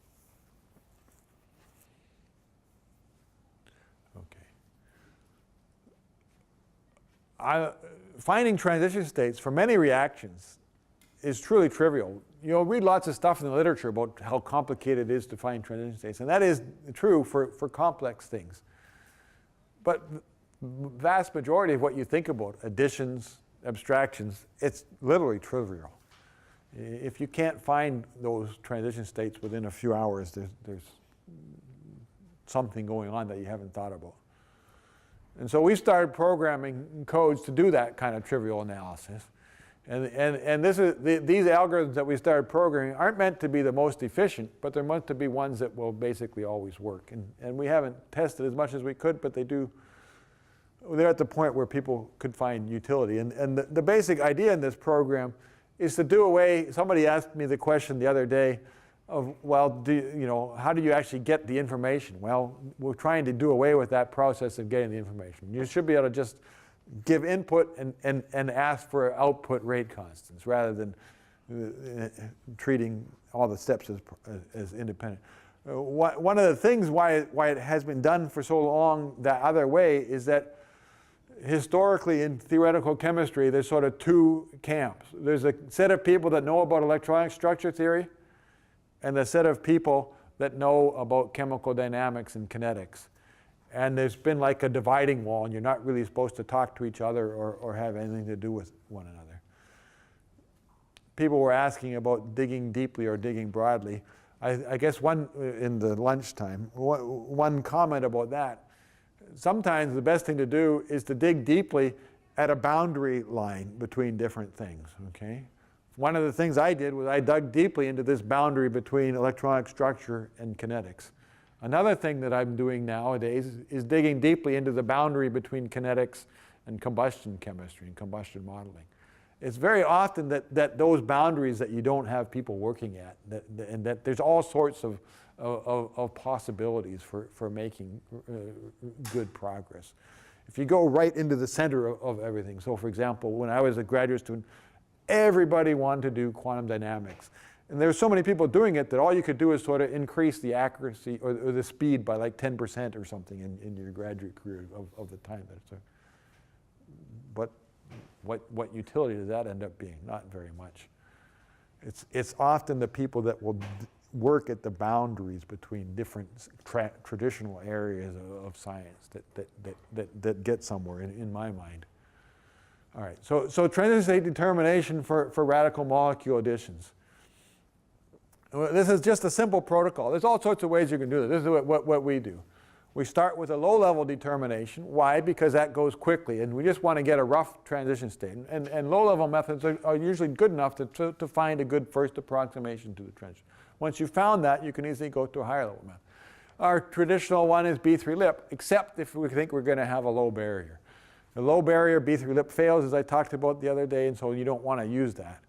Okay. Finding transition states for many reactions is truly trivial. You'll read lots of stuff in the literature about how complicated it is to find transition states, and that is true for complex things. But the vast majority of what you think about, additions, abstractions, it's literally trivial. If you can't find those transition states within a few hours, there's something going on that you haven't thought about. And so we started programming codes to do that kind of trivial analysis. And these algorithms that we started programming aren't meant to be the most efficient, but they're meant to be ones that will basically always work. And we haven't tested as much as we could, but they're at the point where people could find utility. And the basic idea in this program is to do away, somebody asked me the question the other day of, well, how do you actually get the information? Well, we're trying to do away with that process of getting the information. You should be able to just give input and ask for output rate constants rather than treating all the steps as independent. One of the things why it has been done for so long that other way is that historically in theoretical chemistry there's sort of two camps. There's a set of people that know about electronic structure theory and the set of people that know about chemical dynamics and kinetics. And there's been like a dividing wall, and you're not really supposed to talk to each other or have anything to do with one another. People were asking about digging deeply or digging broadly. I guess in the lunchtime, one comment about that, sometimes the best thing to do is to dig deeply at a boundary line between different things, okay? One of the things I did was I dug deeply into this boundary between electronic structure and kinetics. Another thing that I'm doing nowadays is digging deeply into the boundary between kinetics and combustion chemistry and combustion modeling. It's very often that those boundaries that you don't have people working at, and that there's all sorts of possibilities for making good progress. If you go right into the center of everything, so for example, when I was a graduate student, everybody wanted to do quantum dynamics. And there's so many people doing it that all you could do is sort of increase the accuracy or the speed by like 10% or something in your graduate career of the time that it took. But what utility does that end up being? Not very much. It's often the people that will work at the boundaries between different traditional areas of science that get somewhere in my mind. All right, so transition state determination for radical molecule additions. This is just a simple protocol. There's all sorts of ways you can do this. This is what we do. We start with a low-level determination. Why? Because that goes quickly, and we just want to get a rough transition state. And low-level methods are usually good enough to find a good first approximation to the transition. Once you've found that, you can easily go to a higher-level method. Our traditional one is B3 lip, except if we think we're going to have a low barrier. The low barrier B3 lip fails, as I talked about the other day, and so you don't want to use that.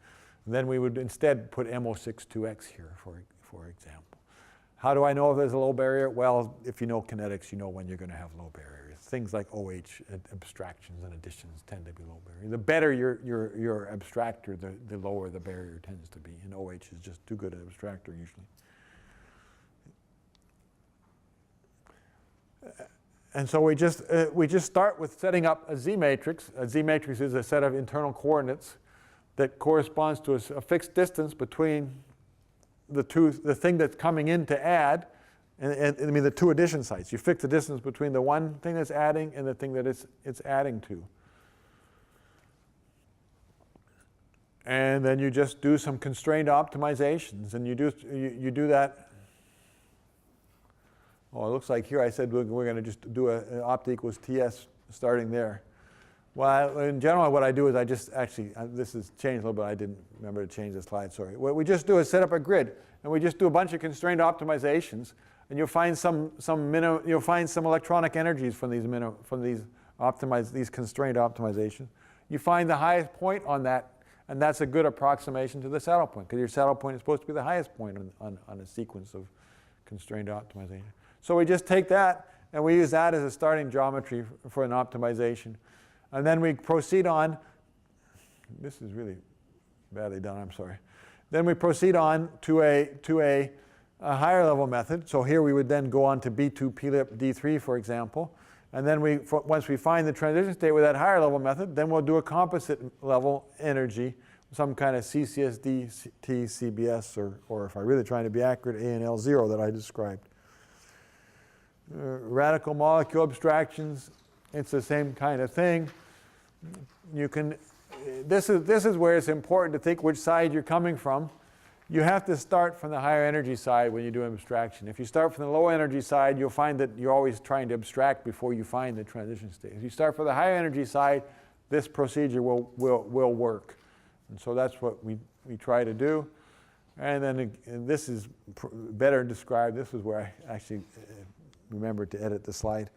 Then we would instead put MO62X here, for example. How do I know if there's a low barrier? Well, if you know kinetics, you know when you're going to have low barriers. Things like OH abstractions and additions tend to be low barrier. The better your abstractor, the lower the barrier tends to be. And OH is just too good an abstractor usually. And so we just start with setting up a z-matrix. A z-matrix is a set of internal coordinates that corresponds to a fixed distance between the thing that's coming in to add, and I mean the two addition sites. You fix the distance between the one thing that's adding and the thing that it's adding to. And then you just do some constrained optimizations, and you do that. Oh, it looks like here I said we're going to just do an opt equals TS starting there. Well, in general, what I do is I just actually, this has changed a little bit. I didn't remember to change the slide, sorry. What we just do is set up a grid, and we just do a bunch of constrained optimizations, and you'll find some electronic energies from these constrained optimizations. You find the highest point on that, and that's a good approximation to the saddle point, because your saddle point is supposed to be the highest point on a sequence of constrained optimization. So we just take that, and we use that as a starting geometry for an optimization. And then we proceed on. This is really badly done, I'm sorry. Then we proceed on to a higher level method. So here we would then go on to B2 plip D3, for example. And then once we find the transition state with that higher level method, then we'll do a composite level energy, some kind of CCSD, T, CBS, or if I'm really trying to be accurate, A and L0 that I described. Radical molecule abstractions, it's the same kind of thing. You can, this is where it's important to think which side you're coming from. You have to start from the higher energy side when you do abstraction. If you start from the low energy side, you'll find that you're always trying to abstract before you find the transition state. If you start from the higher energy side, this procedure will work. And so that's what we try to do. And then and this is better described. This is where I actually remembered to edit the slide.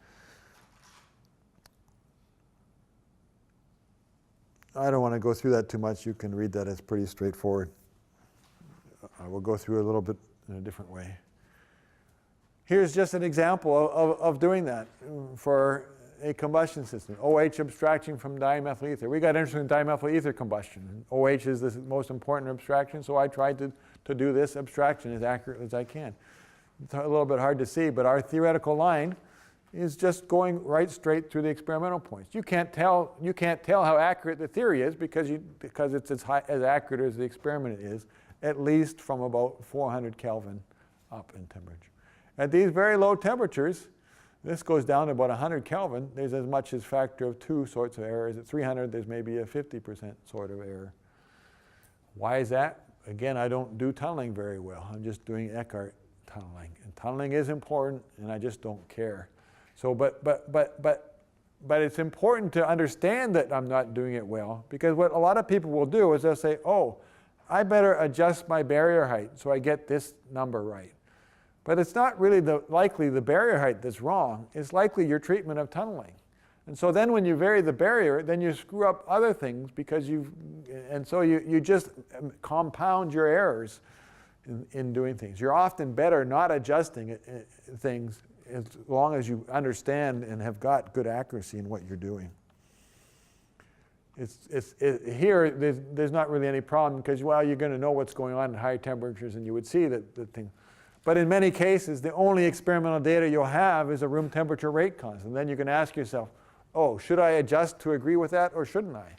I don't want to go through that too much. You can read that. It's pretty straightforward. I will go through it a little bit in a different way. Here's just an example of doing that for a combustion system. OH abstracting from dimethyl ether. We got interested in dimethyl ether combustion. OH is the most important abstraction, so I tried to do this abstraction as accurately as I can. It's a little bit hard to see, but our theoretical line is just going right straight through the experimental points. You can't tell how accurate the theory is because it's as accurate as the experiment is, at least from about 400 Kelvin up in temperature. At these very low temperatures, this goes down to about 100 Kelvin. There's as much as factor of 2 sorts of errors. At 300, there's maybe a 50% sort of error. Why is that? Again, I don't do tunneling very well. I'm just doing Eckhart tunneling. And tunneling is important, and I just don't care. So, but it's important to understand that I'm not doing it well, because what a lot of people will do is they'll say, oh, I better adjust my barrier height so I get this number right. But it's not really likely the barrier height that's wrong. It's likely your treatment of tunneling. And so then when you vary the barrier, then you screw up other things because you just compound your errors in doing things. You're often better not adjusting things as long as you understand and have got good accuracy in what you're doing. Here, there's not really any problem because, well, you're going to know what's going on at high temperatures and you would see the thing. But in many cases, the only experimental data you'll have is a room temperature rate constant. Then you can ask yourself, oh, should I adjust to agree with that or shouldn't I?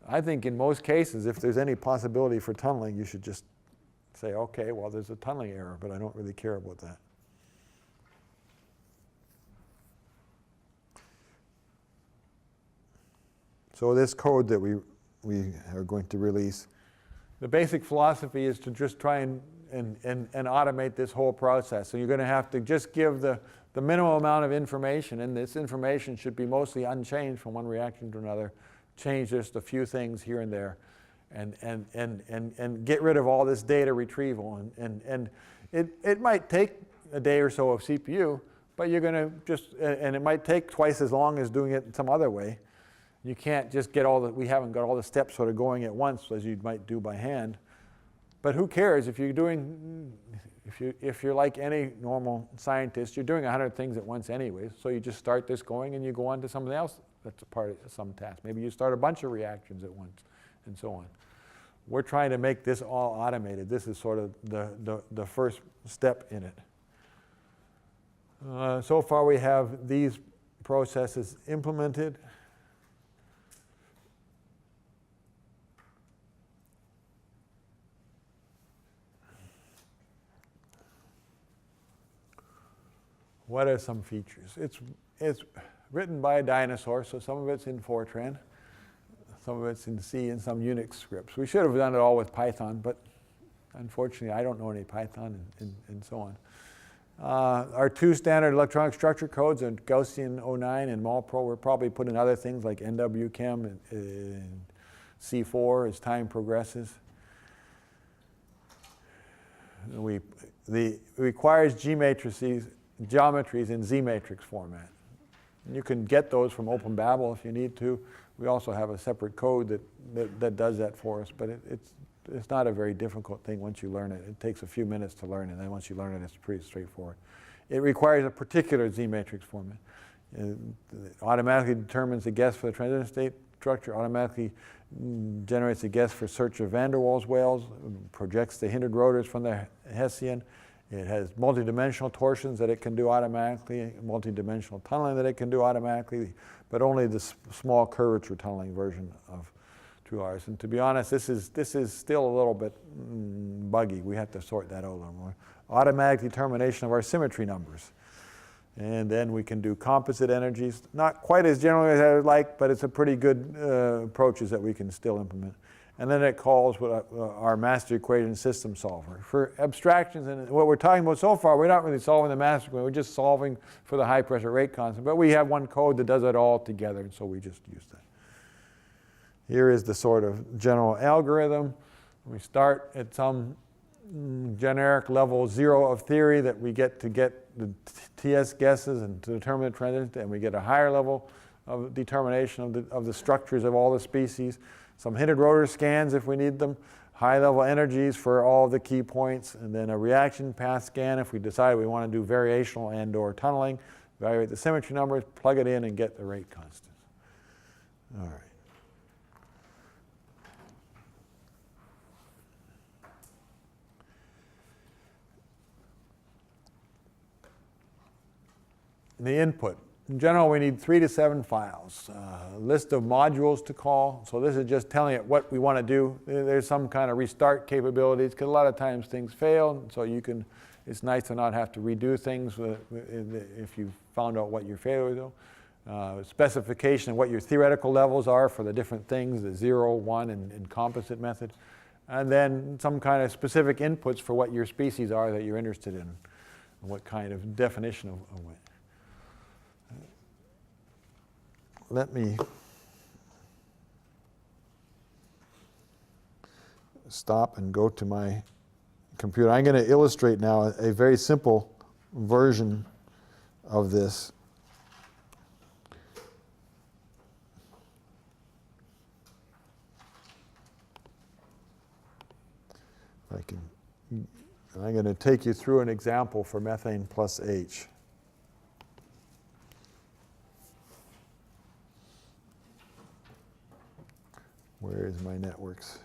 I think in most cases, if there's any possibility for tunneling, you should just say, okay, well, there's a tunneling error, but I don't really care about that. So this code that we are going to release, the basic philosophy is to just try and automate this whole process. So you're going to have to just give the minimum amount of information, and this information should be mostly unchanged from one reaction to another. Change just a few things here and there, and get rid of all this data retrieval. And it might take a day or so of CPU, but you're going to just, and it might take twice as long as doing it some other way. You can't just get we haven't got all the steps sort of going at once as you might do by hand. But who cares if you're doing, if you're like any normal scientist, you're doing 100 things at once anyways. So you just start this going and you go on to something else that's a part of some task. Maybe you start a bunch of reactions at once and so on. We're trying to make this all automated. This is sort of the first step in it. So far we have these processes implemented. What are some features? It's written by a dinosaur, so some of it's in Fortran, some of it's in C, and some Unix scripts. We should have done it all with Python, but unfortunately I don't know any Python and so on. Our two standard electronic structure codes are Gaussian 09 and MALPRO. We're probably putting other things like NWChem and C4 as time progresses. It requires geometries in Z matrix format. And you can get those from OpenBabel if you need to. We also have a separate code that does that for us, but it's not a very difficult thing once you learn it. It takes a few minutes to learn, and then once you learn it, it's pretty straightforward. It requires a particular Z matrix format. It automatically determines the guess for the transition state structure, automatically generates a guess for search of van der Waals whales, projects the hindered rotors from the Hessian. It has multidimensional torsions that it can do automatically, multidimensional tunneling that it can do automatically, but only the small curvature tunneling version of 2Rs. And to be honest, this is still a little bit buggy. We have to sort that out a little more. Automatic determination of our symmetry numbers. And then we can do composite energies. Not quite as generally as I would like, but it's a pretty good approaches that we can still implement. And then it calls what our master equation system solver. For abstractions, and what we're talking about so far, we're not really solving the master equation, we're just solving for the high pressure rate constant. But we have one code that does it all together, and so we just use that. Here is the sort of general algorithm. We start at some generic level 0 of theory that we get to get the TS guesses and to determine the transition, and we get a higher level of determination of the structures of all the species. Some hindered rotor scans if we need them, high-level energies for all the key points, and then a reaction path scan if we decide we want to do variational and or tunneling, evaluate the symmetry numbers, plug it in, and get the rate constants. All right. The input. In general, we need 3 to 7 files. A list of modules to call. So this is just telling it what we want to do. There's some kind of restart capabilities because a lot of times things fail. So you can. It's nice to not have to redo things if you found out what your failure is. Specification of what your theoretical levels are for the different things, the 0, 1, and composite method. And then some kind of specific inputs for what your species are that you're interested in. And what kind of definition of what. Let me stop and go to my computer. I'm going to illustrate now a very simple version of this. I'm going to take you through an example for methane plus H. Where is my networks?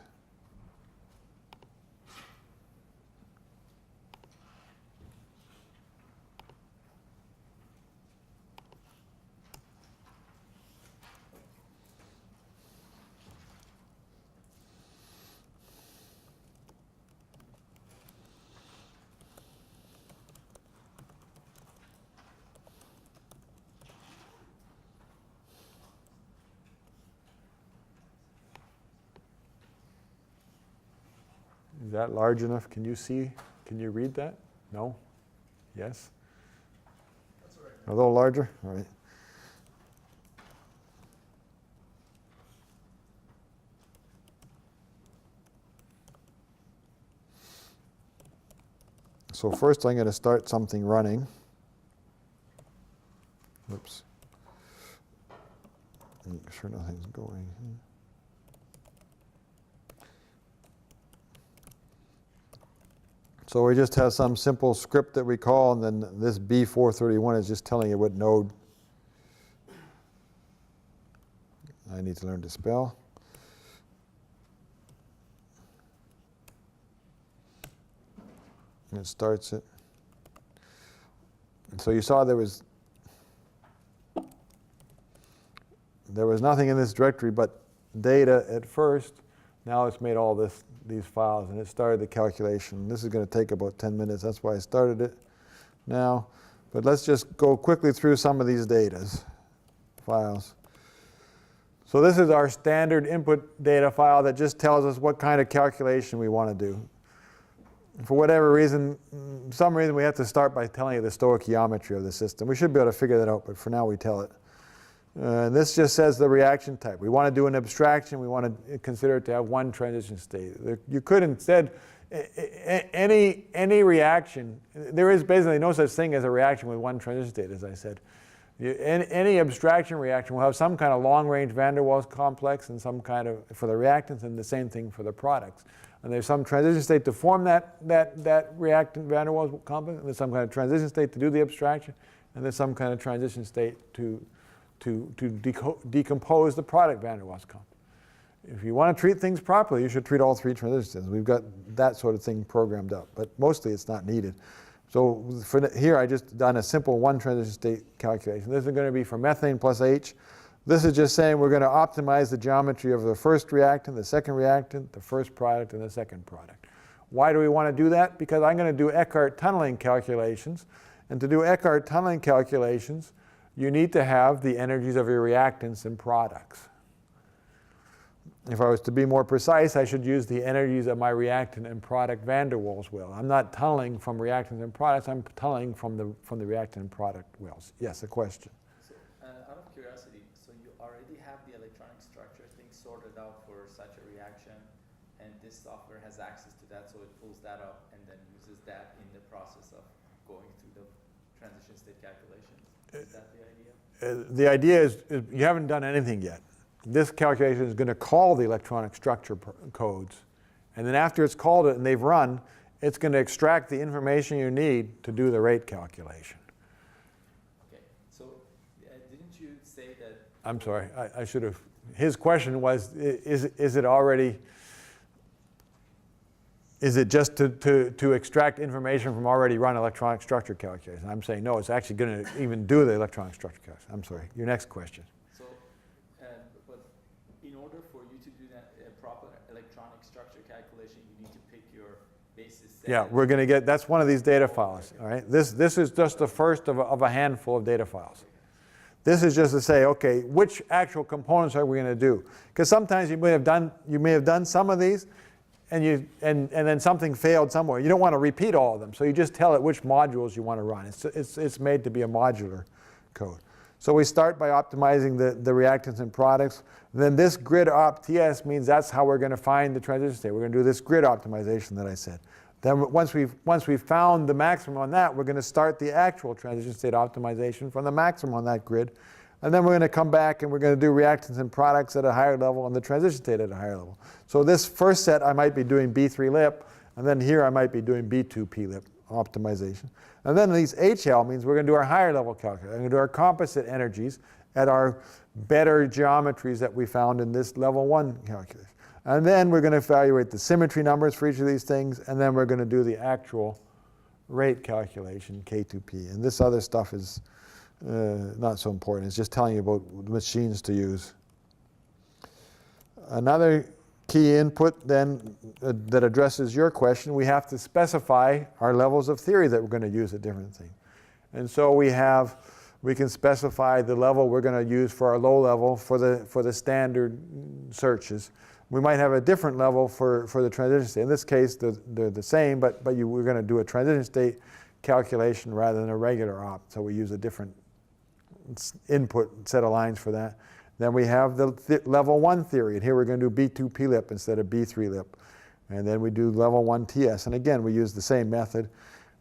Is that large enough? Can you see? Can you read that? No? Yes? That's all right. A little larger? All right. So first I'm going to start something running. Oops. Make sure nothing's going. So we just have some simple script that we call, and then this B431 is just telling you what node I need to learn to spell. And it starts it. So you saw there was nothing in this directory but data at first. Now it's made all these files, and it started the calculation. This is going to take about 10 minutes. That's why I started it now. But let's just go quickly through some of these files. So this is our standard input data file that just tells us what kind of calculation we want to do. For whatever reason, some reason we have to start by telling you the stoichiometry of the system. We should be able to figure that out, but for now we tell it. This just says the reaction type. We want to do an abstraction. We want to consider it to have one transition state. You could instead, any reaction, there is basically no such thing as a reaction with one transition state, as I said. Any abstraction reaction will have some kind of long-range van der Waals complex and some kind of, for the reactants, and the same thing for the products. And there's some transition state to form that reactant van der Waals complex, and there's some kind of transition state to do the abstraction, and there's some kind of transition state to decompose the product van der Waals complex. If you want to treat things properly, you should treat all three transition states. We've got that sort of thing programmed up, but mostly it's not needed. So here I just done a simple one transition state calculation. This is going to be for methane plus H. This is just saying we're going to optimize the geometry of the first reactant, the second reactant, the first product, and the second product. Why do we want to do that? Because I'm going to do Eckhart tunneling calculations. And to do Eckhart tunneling calculations, you need to have the energies of your reactants and products. If I was to be more precise, I should use the energies of my reactant and product van der Waals wheel. I'm not tunneling from reactants and products. I'm tunneling from the reactant and product wheels. Yes, a question. So, out of curiosity, so you already have the electronic structure thing sorted out for such a reaction, and this software has access to that, so it pulls that up and then uses that in the process of going through the transition state calculations. Is that the idea? The idea is you haven't done anything yet. This calculation is going to call the electronic structure codes. And then after it's called it and they've run, it's going to extract the information you need to do the rate calculation. Okay. So didn't you say that... I'm sorry. I should have... His question was, is it already... Is it just to extract information from already run electronic structure calculation? I'm saying, no, it's actually going to even do the electronic structure calculation. I'm sorry. Your next question. Yeah, we're going to get, that's one of these data files, all right? This is just the first of a handful of data files. This is just to say, okay, which actual components are we going to do? Because sometimes you may have done some of these, and then something failed somewhere. You don't want to repeat all of them, so you just tell it which modules you want to run. It's made to be a modular code. So we start by optimizing the reactants and products. Then this grid opt TS means that's how we're going to find the transition state. We're going to do this grid optimization that I said. Then once we've found the maximum on that, we're going to start the actual transition state optimization from the maximum on that grid. And then we're going to come back and we're going to do reactants and products at a higher level and the transition state at a higher level. So this first set I might be doing B3 lip, and then here I might be doing B2 P lip optimization. And then these HL means we're going to do our higher level calculation. We're going to do our composite energies at our better geometries that we found in this level 1 calculation. And then we're going to evaluate the symmetry numbers for each of these things, and then we're going to do the actual rate calculation, K2P. And this other stuff is not so important. It's just telling you about machines to use. Another key input then that addresses your question, we have to specify our levels of theory that we're going to use at different things. And so we can specify the level we're going to use for our low level for the standard searches. We might have a different level for the transition state. In this case, they're the same, but we're going to do a transition state calculation rather than a regular opt. So we use a different input set of lines for that. Then we have the level 1 theory. And here we're going to do B2 P-lip instead of B3 lip. And then we do level 1 TS. And again, we use the same method.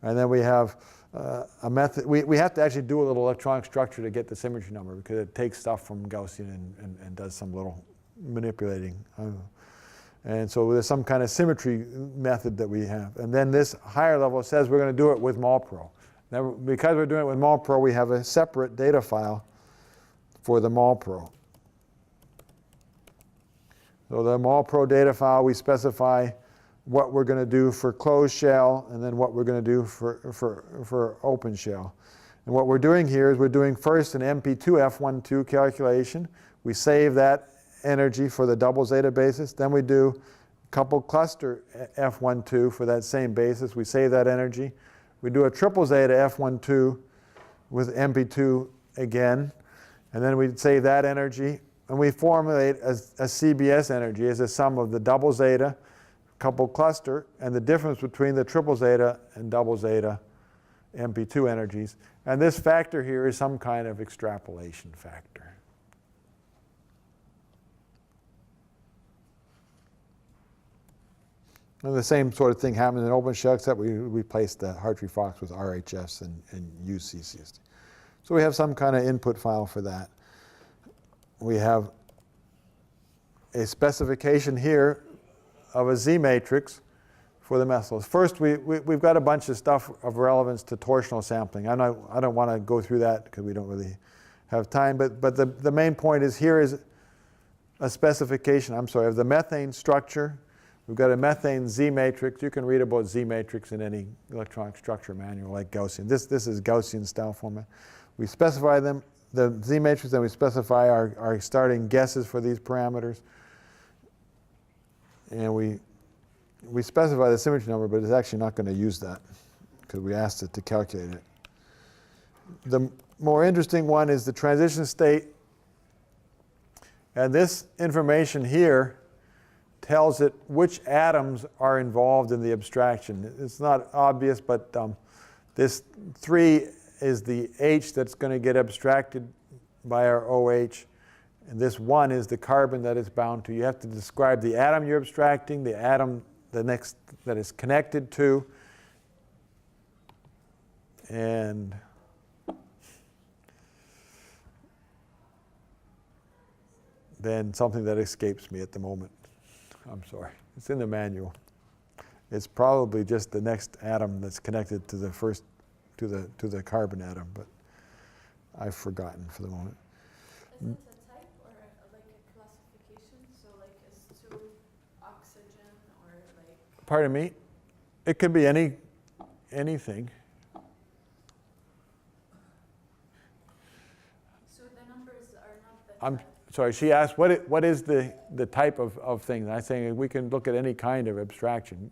And then we have a method. We have to actually do a little electronic structure to get the symmetry number because it takes stuff from Gaussian and does some little manipulating. And so there's some kind of symmetry method that we have. And then this higher level says we're going to do it with MolPro. Now, because we're doing it with MolPro, we have a separate data file for the MolPro. So the MolPro data file, we specify what we're going to do for closed shell and then what we're going to do for open shell. And what we're doing here is we're doing first an MP2 F12 calculation. We save that energy for the double zeta basis. Then we do couple cluster F12 for that same basis. We save that energy. We do a triple zeta F12 with MP2 again. And then we save that energy. And we formulate a CBS energy as a sum of the double zeta, couple cluster, and the difference between the triple zeta and double zeta MP2 energies. And this factor here is some kind of extrapolation factor. And the same sort of thing happens in OpenShell, except we replace the Hartree-Fox with RHS and use CCSD. So we have some kind of input file for that. We have a specification here of a Z matrix for the methyls. First, we've got a bunch of stuff of relevance to torsional sampling. I don't want to go through that because we don't really have time, but the main point is here is a specification, of the methane structure. We've got a methane Z matrix. You can read about Z matrix in any electronic structure manual like Gaussian. This is Gaussian style format. We specify them, the Z matrix, then we specify our starting guesses for these parameters. And we specify the symmetry number, but it's actually not going to use that because we asked it to calculate it. The more interesting one is the transition state. And this information here tells it which atoms are involved in the abstraction. It's not obvious, but this 3 is the H that's going to get abstracted by our OH, and this 1 is the carbon that it's bound to. You have to describe the atom you're abstracting, the atom the next that is connected to, and then something that escapes me at the moment. I'm sorry. It's in the manual. It's probably just the next atom that's connected to the first, to the carbon atom, but I've forgotten for the moment. Is it a type or like a classification? So like is 2 oxygen or like? Pardon me? It could be anything. So the numbers are not that I'm type. sorry, she asked what is the type of thing? I'm saying we can look at any kind of abstraction.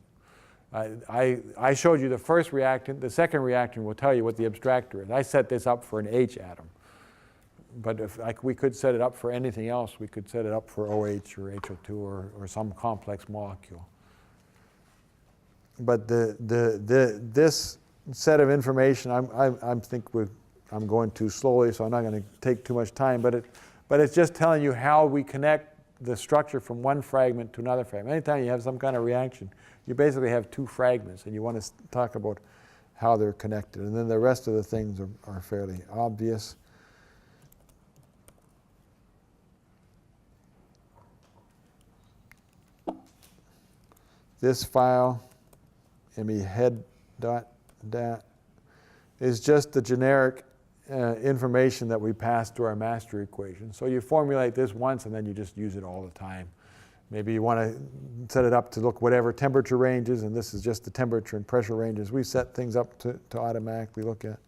I showed you the first reactant. The second reactant will tell you what the abstractor is. I set this up for an H atom. But if we could set it up for anything else, we could set it up for OH or HO2 or some complex molecule. But this set of information, I'm going too slowly, so I'm not going to take too much time. But it's just telling you how we connect the structure from one fragment to another fragment. Anytime you have some kind of reaction, you basically have 2 fragments, and you want to talk about how they're connected. And then the rest of the things are fairly obvious. This file, mehead.dat, is just the generic information that we pass to our master equation. So you formulate this once, and then you just use it all the time. Maybe you want to set it up to look whatever temperature ranges, and this is just the temperature and pressure ranges we set things up to automatically look at.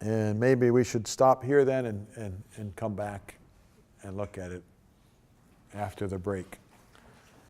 And maybe we should stop here then and come back and look at it after the break.